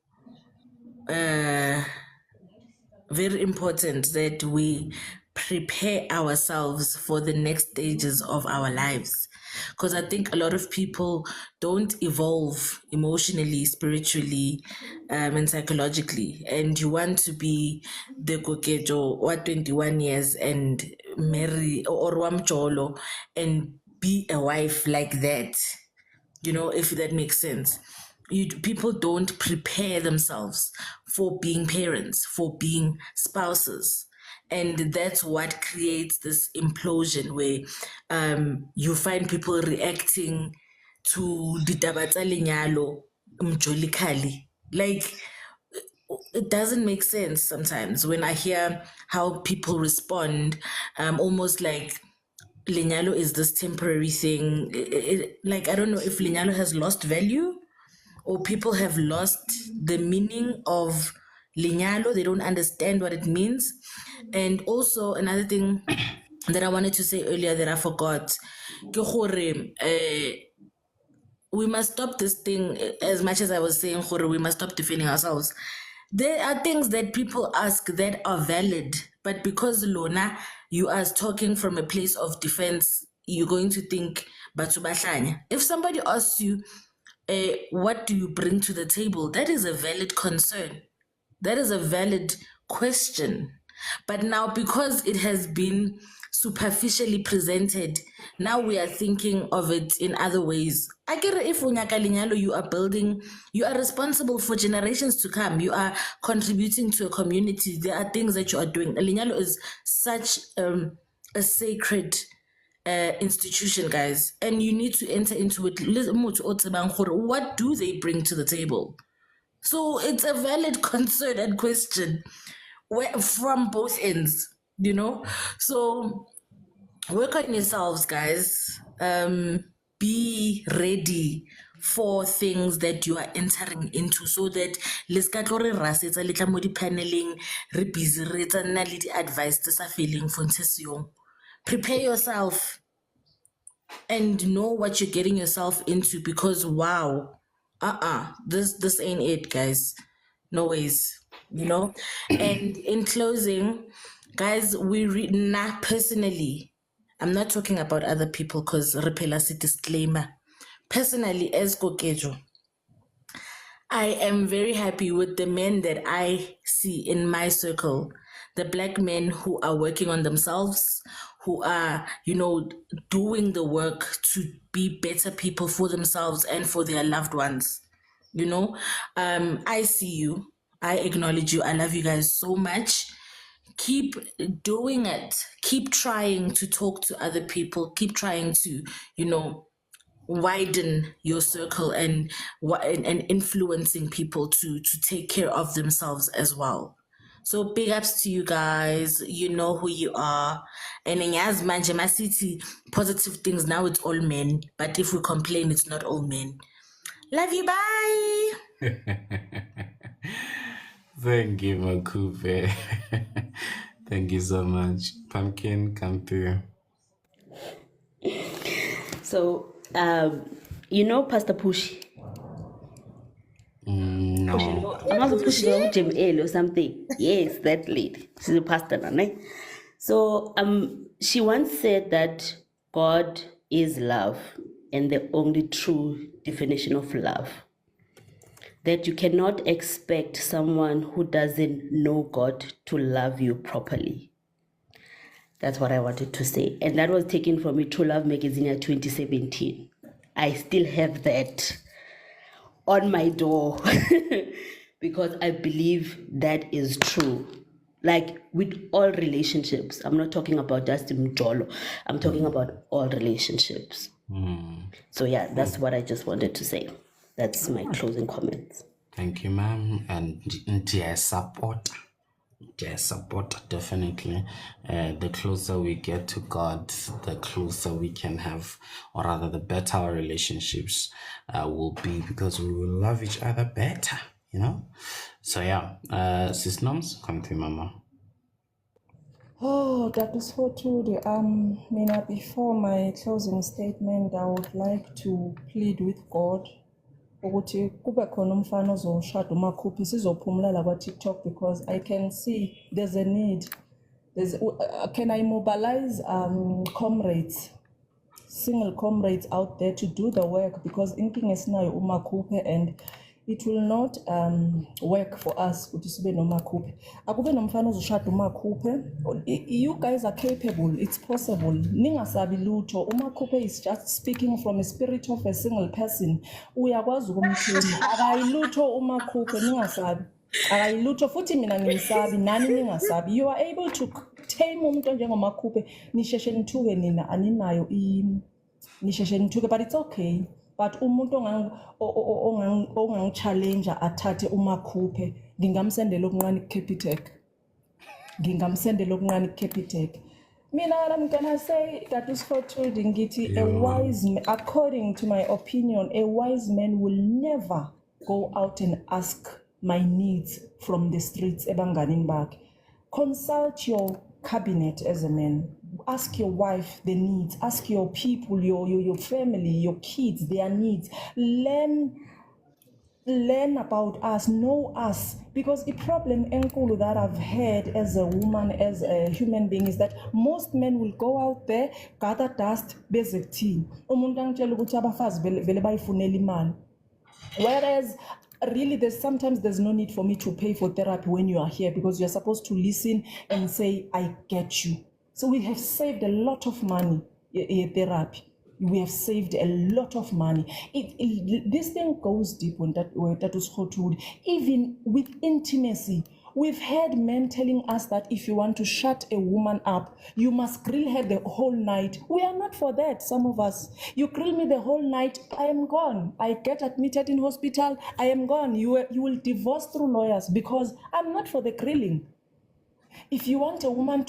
very important that we prepare ourselves for the next stages of our lives. Because I think a lot of people don't evolve emotionally, spiritually, and psychologically. And you want to be the Kokejo or 21 years and marry or Wamcholo and be a wife like that, if that makes sense. People don't prepare themselves for being parents, for being spouses. And that's what creates this implosion where you find people reacting to ditaba tsa lenyalo mjolikali. Like, it doesn't make sense sometimes when I hear how people respond, almost like Linyalo is this temporary thing. Like, I don't know if Linyalo has lost value or people have lost the meaning of Linyalo. They don't understand what it means. And also, another thing that I wanted to say earlier that I forgot, ke gore, we must stop this thing. As much as I was saying, we must stop defending ourselves. There are things that people ask that are valid, but because Lona, you are talking from a place of defense, you're going to think, "Batho ba hlanya." If somebody asks you, what do you bring to the table? That is a valid concern. That is a valid question. But now, because it has been superficially presented, now we are thinking of it in other ways. I get it, if unyaka linyalo, you are building, you are responsible for generations to come. You are contributing to a community. There are things that you are doing. Linyalo is such a sacred institution, guys, and you need to enter into it. What do they bring to the table? So it's a valid concern and question from both ends, So work on yourselves, guys. Be ready for things that you are entering into so that let's get re rasetsa le tla mo di-paneling re busy re tsa nna le di-advice tse sa feleng for ntse. Prepare yourself and know what you're getting yourself into, because wow, this ain't it, guys. No ways, And in closing, guys, personally, I'm not talking about other people because repelasi disclaimer. Personally, as Kokejo, I am very happy with the men that I see in my circle, the Black men who are working on themselves, who are, doing the work to be better people for themselves and for their loved ones. I see you. I acknowledge you. I love you guys so much. Keep doing it. Keep trying to talk to other people. Keep trying to, widen your circle and influencing people to take care of themselves as well. So big ups to you guys. You know who you are. And in Yaz Manjama City, positive things, now it's all men. But if we complain, it's not all men. Love you, bye. Thank you, Makupe. Thank you so much. Pumpkin, come through. So, Pastor Pushi. No. I'm also pushing Jim L or something. Yes, that lady. She's a pastor now, right? So, she once said that God is love and the only true definition of love. That you cannot expect someone who doesn't know God to love you properly. That's what I wanted to say. And that was taken from a True Love magazine in 2017. I still have that on my door because I believe that is true. Like with all relationships, I'm not talking about just Mjolo, I'm talking about all relationships. So yeah, that's what I just wanted to say. That's my closing comments. Thank you, ma'am. And dear support. Definitely. The closer we get to God, the closer we can have, or rather the better our relationships will be, because we will love each other better, So yeah, Sis Noms, come to Mama. Oh, that is so true. Mina, before my closing statement, I would like to plead with God ukuthi kube khona umfana ozoshada umakhuphi sizophumula la kwa-TikTok, because I can see there's a need. Can I mobilize comrades, single comrades out there to do the work, because inking esinayo umakhuphe and it will not work for us ukuthi sibe nomakhuphe. Akube nomfana ozoshada umakhuphe. You guys are capable, it's possible. Ningasabi lutho. Umakhuphe is just speaking from a spirit of a single person. Uyakwazi ukumthuma. Akayilutho umakhuphe, ningasabi. Akayilutho futhi mina ngimsabi nani ningasabi. You are able to tame umuntu njengomakhuphe nisheshe nithuke nina aninayo nisheshe nithuke, but it's okay. But umuntu ongangichallenge athathe umakhuphe, ngingamsendela okuncane kuCapitec. Mina, what I'm gonna say, that is for true, Dingiti, a wise man, according to my opinion, a wise man will never go out and ask my needs from the streets, ebanganing back. Consult your cabinet as a man. Ask your wife the needs. Ask your people, your family, your kids, their needs. Learn about us, know us, because the problem enkulu that I've had as a woman, as a human being, is that most men will go out there, gather dust, basic tea. Whereas really there's no need for me to pay for therapy when you are here, because you're supposed to listen and say, I get you. So we have saved a lot of money in therapy. We have saved a lot of money. This thing goes deep when that was Sekgothudi. Even with intimacy, we've had men telling us that if you want to shut a woman up, you must grill her the whole night. We are not for that, some of us. You grill me the whole night, I am gone. I get admitted in hospital, I am gone. You will divorce through lawyers, because I'm not for the grilling. If you want a woman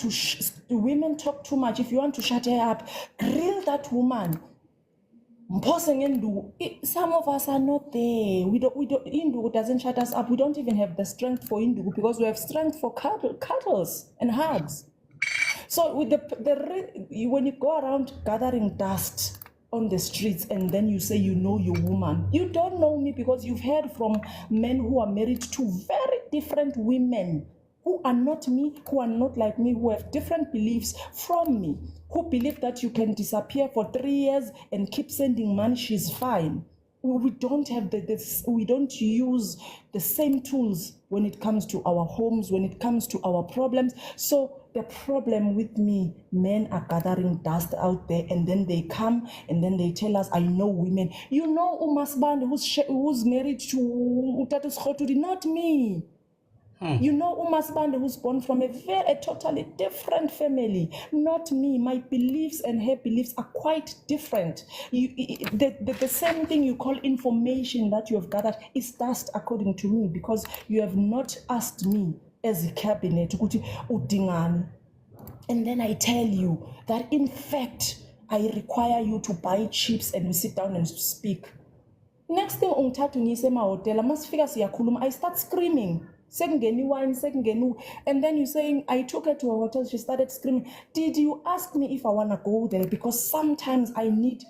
women talk too much, if you want to shut her up, grill that woman. Some of us are not there. Indugu doesn't shut us up. We don't even have the strength for Indugu, because we have strength for cuddles and hugs. So with when you go around gathering dust on the streets and then you say you know your woman, you don't know me, because you've heard from men who are married to very different women, who are not me, who are not like me, who have different beliefs from me, who believe that you can disappear for 3 years and keep sending money, she's fine. We don't have we don't use the same tools when it comes to our homes, when it comes to our problems. So the problem with me, men are gathering dust out there, and then they come and then they tell us, I know women. You know Umasband who's married to Utatu Sekgothudi, not me. You know Umasbande, who's born from a totally different family, not me. My beliefs and her beliefs are quite different. The same thing you call information that you have gathered is dust according to me, because you have not asked me as a cabinet ukuthi udingani. And then I tell you that in fact I require you to buy chips and we sit down and speak. Next thing ungithatha ungiyise emahhotela, masifika siyakhuluma, I start screaming. Sekungeni wine, sekungeni, and then you're saying, I took her to a hotel, she started screaming. Did you ask me if I want to go there? Because sometimes I need,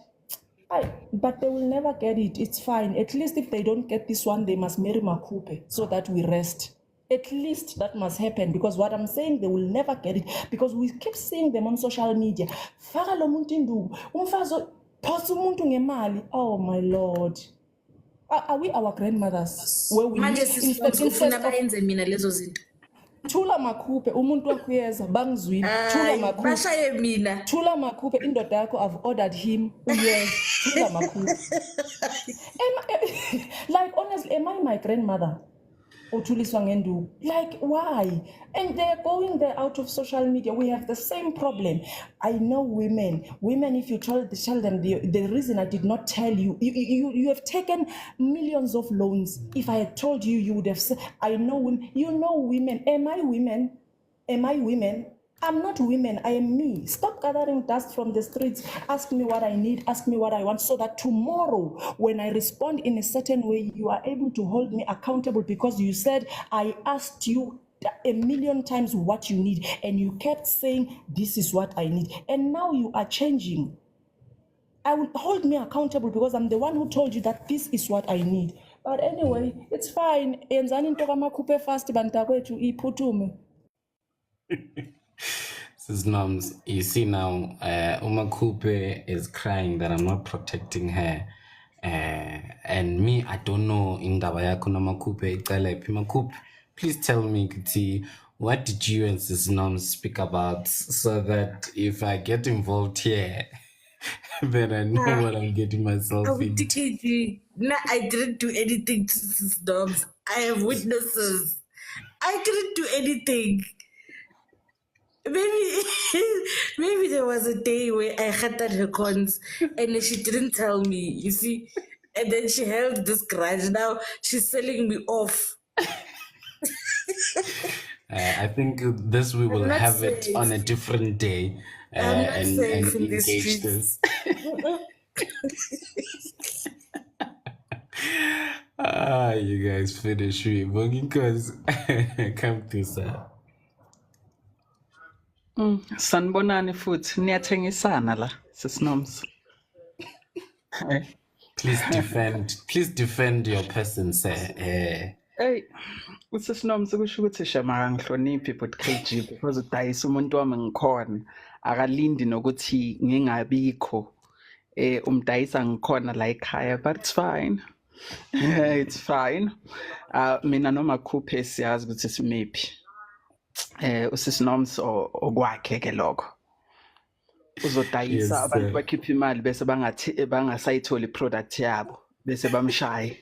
but they will never get it. It's fine. At least if they don't get this one, they must marry Makupe so that we rest. At least that must happen, because what I'm saying, they will never get it, because we keep seeing them on social media. Faka lo muntu induku, umfazo phosa umuntu ngemali. Oh my Lord. Are we our grandmothers? Where we ufuna bayenze mina lezo zinto. Thula Makupe, umuntu wakuyeza bangizwini. Thula Makupe. Bashaye mina. Thula Makupe, indoda yakho, I've ordered him. Yes, Thula Makupe. Like honestly, am I my grandmother? Like, why? And they're going there out of social media. We have the same problem. I know women, if you tell them the reason I did not tell you, you have taken millions of loans. If I had told you, you would have said, I know women. You know women. Am I women? I'm not women, I am me. Stop gathering dust from the streets. Ask me what I need, ask me what I want, so that tomorrow, when I respond in a certain way, you are able to hold me accountable, because you said, I asked you a million times what you need, and you kept saying, this is what I need. And now you are changing. I will hold me accountable because I'm the one who told you that this is what I need. But anyway, it's fine. Yenzani into kamakhuphe fast bantakwethu iphuthume. Sis Noms, you see now, Umakupe is crying that I'm not protecting her. And me, I don't know in Dawayako Namakupe, Makupe, please tell me, Kuti, what did you and Sis Noms speak about so that if I get involved here, then I know what I'm getting myself into. TKG. No, I didn't do anything to Sis Dogs. I have witnesses. I didn't do anything. Maybe maybe there was a day where I had at her cons and she didn't tell me, you see, and then she held this grudge. Now she's selling me off. I think this we will not have it safe. on a different day I'm not and safe in these engage streets. this. You guys finish me, because come to sir. Sanibonani futhi niyathengisana la Sis Noms. Please defend your person, sir. Hey, Sis Noms kusho ukuthi shema ngihloniphi but KG because udayisa umuntu wami ngikhona akalindi nokuthi ngingabikho umdayisa ngikhona la ekhaya, but it's fine. It's fine. Mina noma khuphe siyazi ukuthi simephi. Sis Noms okwakhe ke lokho. Uzodayisa abantu bakhipha imali bese bangasayitholi product yabo bese bamshaye.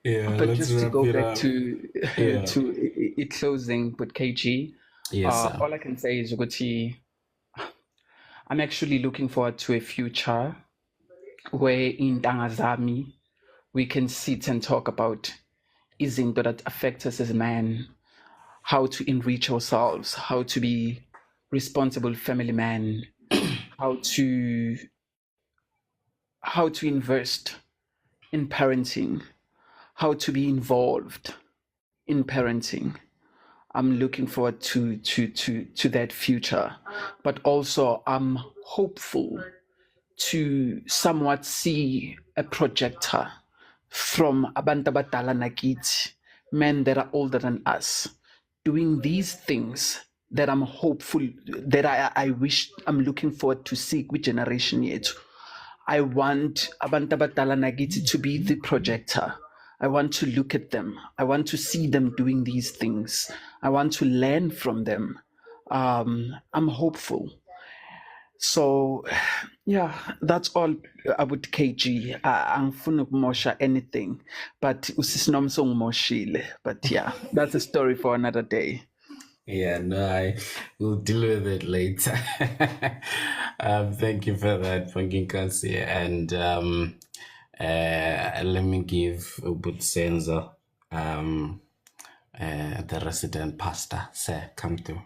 But just to go back to it closing, but KG, all I can say is ukuthi I'm actually looking forward to a future where in Tangazami we can sit and talk about izinto that affect us as men, how to enrich ourselves, how to be responsible family men, how to invest in parenting, how to be involved in parenting. I'm looking forward to that future, but also I'm hopeful to somewhat see a projector from abantu abadala nakiti, men that are older than us, doing these things that I'm hopeful, that I wish, I'm looking forward to see which generation yet. I want abantu abadala nakiti to be the projector. I want to look at them. I want to see them doing these things. I want to learn from them. I'm hopeful. So, yeah, that's all I would KG. Angifuna ukumosha anything, but usisinomso ngimoshile. But yeah, that's a story for another day. Yeah, no, I will deal with it later. Thank you for that, Funky Kansi. And let me give Ubutsenzo, the resident pastor, sir, come through.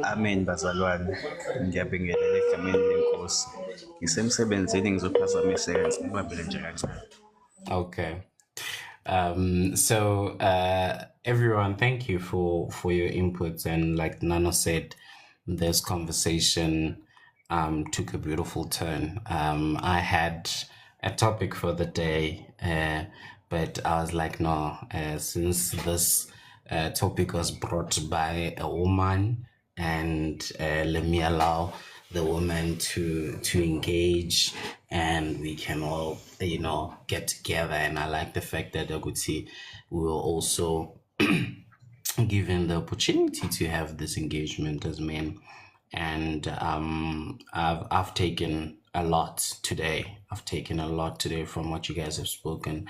Amen bazalwane, ngiyabingelela egameni lenkosi. Ngisemsebenzini ngizophazamiseka ngibambele nje kancane. Okay. So everyone, thank you for your inputs, and like Nano said, this conversation took a beautiful turn. I had a topic for the day, but I was like, no, since this topic was brought by a woman, and let me allow the woman to engage, and we can all, get together. And I like the fact that Aguti will also given the opportunity to have this engagement as men. And I've taken a lot today. From what you guys have spoken.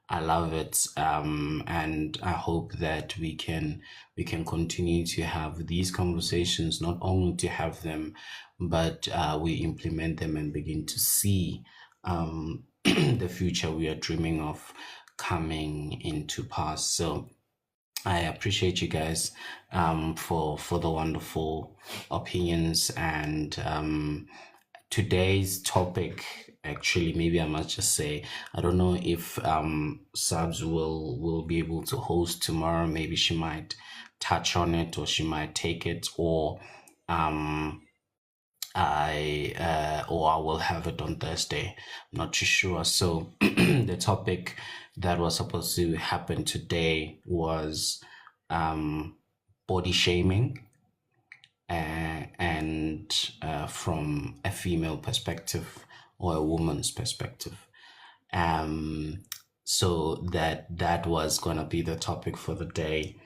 I love it, and I hope that we can continue to have these conversations, not only to have them, but we implement them and begin to see the future we are dreaming of coming into pass. So I appreciate you guys for the wonderful opinions, and today's topic, actually, maybe I must just say, I don't know if Subs will be able to host tomorrow. Maybe she might touch on it, or she might take it, or I will have it on Thursday. I'm not too sure. So the topic that was supposed to happen today was body shaming, and from a female perspective or a woman's perspective. So that was gonna be the topic for the day.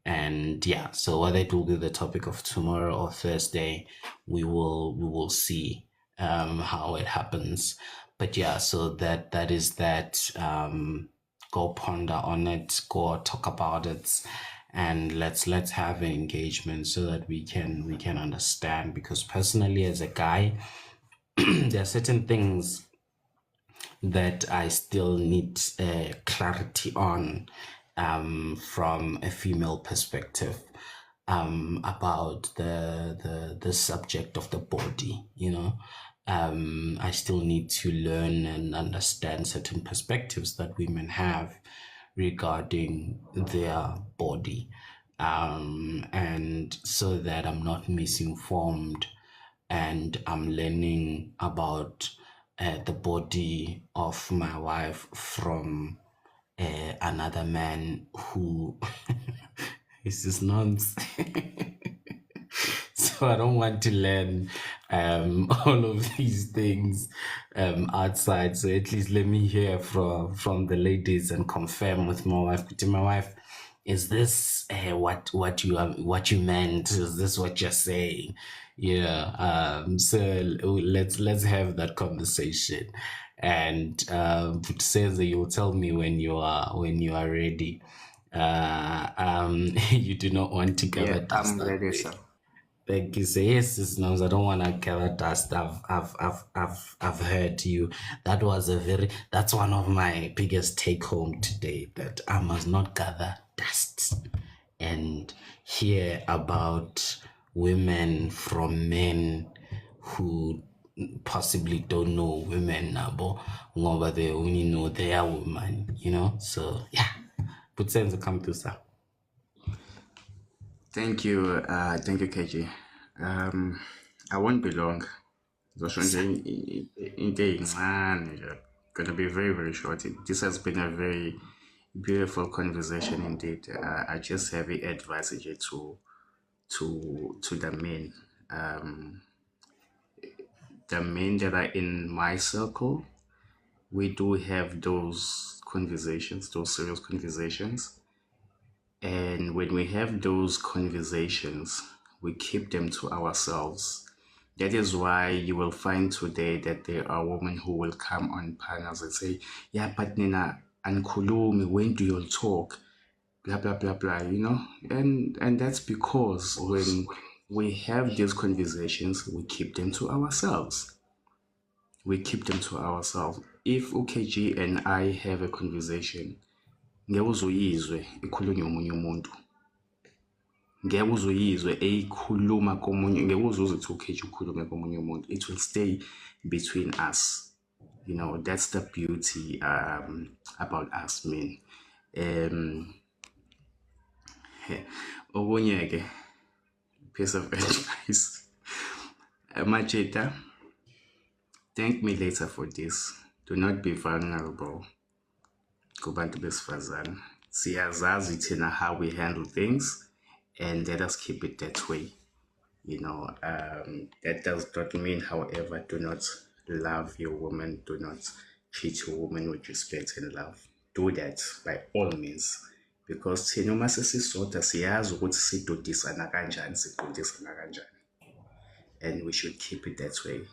And yeah, so whether it will be the topic of tomorrow or Thursday, we will see how it happens. But yeah, so that is that. Go ponder on it, go talk about it, and let's have an engagement so that we can understand. Because personally, as a guy, there are certain things that I still need clarity on, from a female perspective, about the subject of the body. I still need to learn and understand certain perspectives that women have regarding their body, and so that I'm not misinformed, and I'm learning about the body of my wife from another man who is this nonsense. So I don't want to learn all of these things outside. So at least let me hear from the ladies and confirm with my wife. To my wife, is this what you meant? Is this what you're saying? Yeah. So let's have that conversation, and it says that you'll tell me when you are ready. You do not want to gather Yeah, dust I'm that ready, way. sir. Thank you. So yes, it's no, I don't want to gather dust. I've heard you. That's one of my biggest take home today, that I must not gather dust and hear about women from men who possibly don't know women, but they only know their woman, So yeah, put sense come to sir. Thank you, KG. I won't be long. Gonna be very, very short. This has been a very beautiful conversation indeed. I just have the advice here to the men. The men that are in my circle, we do have those conversations, those serious conversations. And when we have those conversations, we keep them to ourselves. That is why you will find today that there are women who will come on panels and say, yeah, but Nina, ankhulumi, when do you talk? Blah, blah, blah, blah, And that's because when we have these conversations, we keep them to ourselves. If UKG and I have a conversation, ngeke uzuyizwe ikhulunywa omunye umuntu. Ngeke uzuyizwe eyikhuluma komunye, ngeke uzuzwe ukuthi UKG ukhulume komunye umuntu. It will stay between us. That's the beauty about us men. Okunye ke, piece of advice. Macheta, thank me later for this. Do not be vulnerable kubantu besifazane. Siyazazi thina how we handle things, and let us keep it that way. That does not mean, however, do not love your woman, do not treat your woman with respect and love. Do that by all means, because thina uma sesisoda siyazi ukuthi sidodisana kanjani, siqondisana kanjani, and we should keep it that way.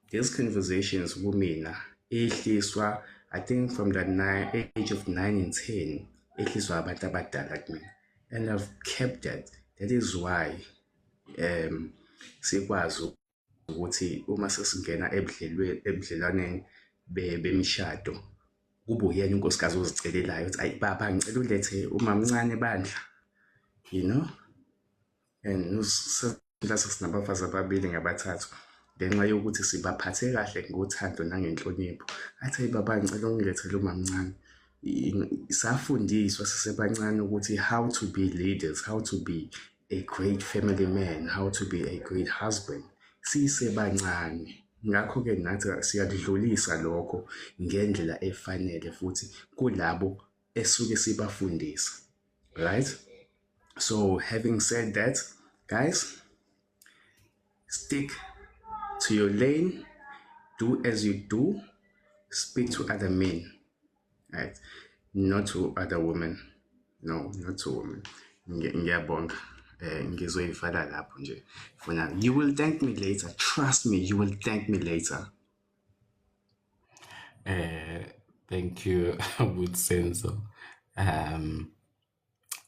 These conversations, kumina, ehliswa, I think from the age of 9 and 10, ehliswa abantu abadala like me, and I've kept that. That is why sikwazi ukuthi uma sesingena ebudlelwaneni bemishado, kube uyena unkosikazi ozicelelayo ukuthi ayi baba ngicela ulethe umamncane bandla, and sinabafazi ababili ngabathathu, ngenxa yokuthi sibaphathe kahle ngothando nangenhlonipho. Athi hey baba ngicela ungilethele umamncane. Safundiswa sisebancane ukuthi how to be leaders, how to be a great family man, how to be a great husband sisebancane. Ngakho-ke nathi siyadlulisa lokho ngendlela efanele futhi kulabo esuke sibafundisa, right? So having said that, guys, stick to your lane, do as you do, speak to other men, right? Not to other women. No, not to women. Ngiyabonga. Ngizoyivala lapho nje. For now, you will thank me later. Trust me, you will thank me later. Thank you, good senso.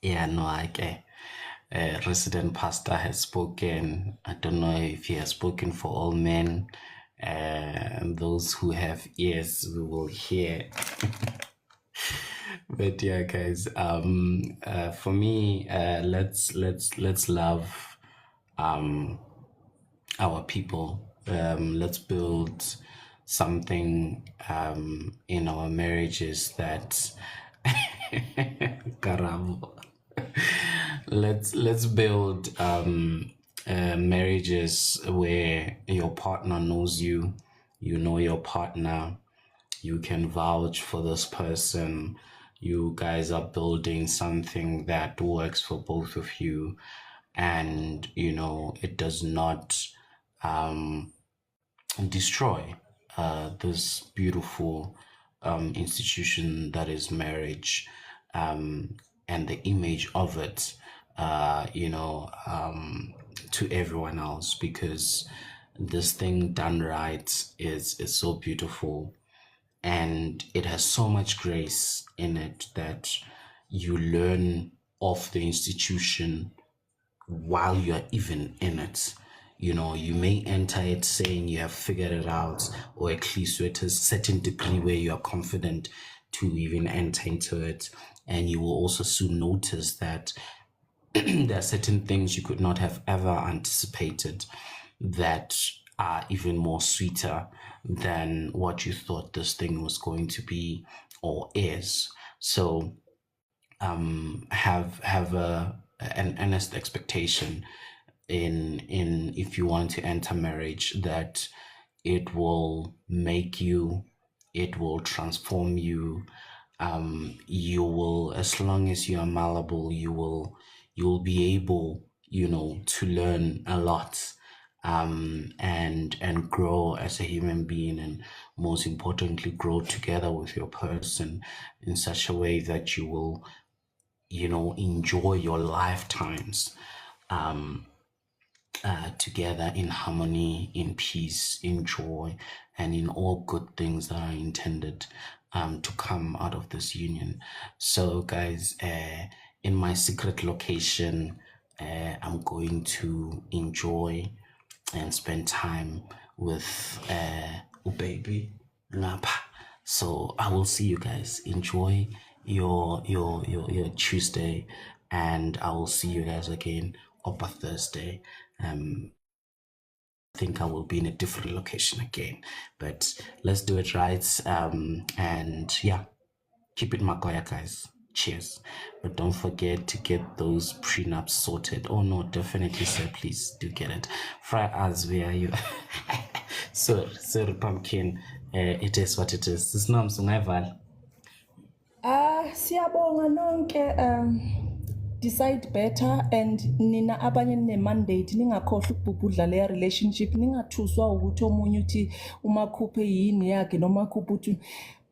Yeah, no, okay. Resident pastor has spoken. I don't know if he has spoken for all men. Those who have ears, we will hear. But yeah, guys. For me, let's love our people. Let's build something in our marriages that Caramba. Let's build marriages where your partner knows you, you know your partner, you can vouch for this person, you guys are building something that works for both of you, and it does not destroy this beautiful institution that is marriage, and the image of it, to everyone else, because this thing done right is so beautiful, and it has so much grace in it that you learn of the institution while you're even in it. You may enter it saying you have figured it out, or at least to a certain degree where you are confident to even enter into it. And you will also soon notice that there are certain things you could not have ever anticipated that are even more sweeter than what you thought this thing was going to be or is. So have an earnest expectation in if you want to enter marriage, that it will make you, it will transform you. You will, as long as you are malleable, you'll be able, to learn a lot, and grow as a human being, and most importantly, grow together with your person in such a way that you will, enjoy your lifetimes together in harmony, in peace, in joy, and in all good things that are intended to come out of this union. So, guys, in my secret location, I'm going to enjoy and spend time with baby Napa. So I will see you guys. Enjoy your Tuesday, and I will see you guys again on Thursday. I think I will be in a different location again, but let's do it right. And yeah, keep it Makoya, guys. Cheers. But don't forget to get those prenups sorted. Oh no, definitely, sir, please do get it. Fry as where are you? Sorry, pumpkin. It is what it is. This nom sungayivala. Siyabonga nonke, decide better, and nina abanye ne-mandate ningakhohlwa ukubhubhudla leya relationship, ningathuswa ukuthi omunye uthi umakhuphe yini yakhe noma akhuphe uthi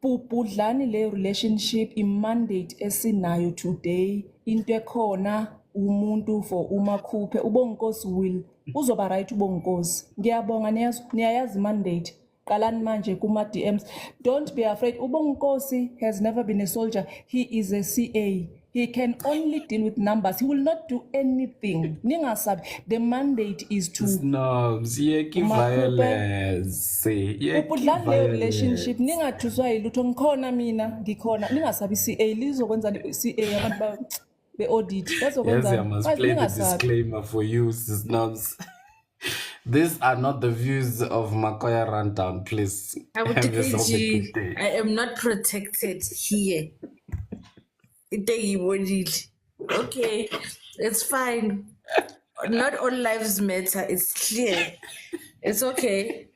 bhubhudlani leyo relationship. I-mandate esinayo today, into ekhona umuntu for umakhuphe. Ubonginkosi will uzoba right. Ubonginkosi, ngiyabonga, niyayazi mandate. Qalani manje kuma DMs. Don't be afraid. Ubonginkosi has never been a soldier. He is a CA. He can only deal with numbers. He will not do anything. Ningasabi. The mandate is to Snobs, yeki violence. ubudlani leyo relationship. Ningathuswa yilutho. Ngikhona mina, ngikhona. Ningasabi CA lizokwenza CA abantu be audit. Yes, I must play the disclaimer for you, snobs. These are not the views of Makoya Rundown. Please have yourself a good KG, day. I am not protected here. Okay, it's fine. Not all lives matter. It's clear. It's okay.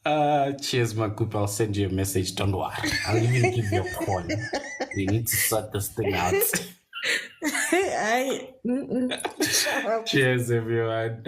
Cheers, Makupa. I'll send you a message. Don't worry. I'll even give you a call. We need to sort this thing out. Shut up. Cheers, everyone.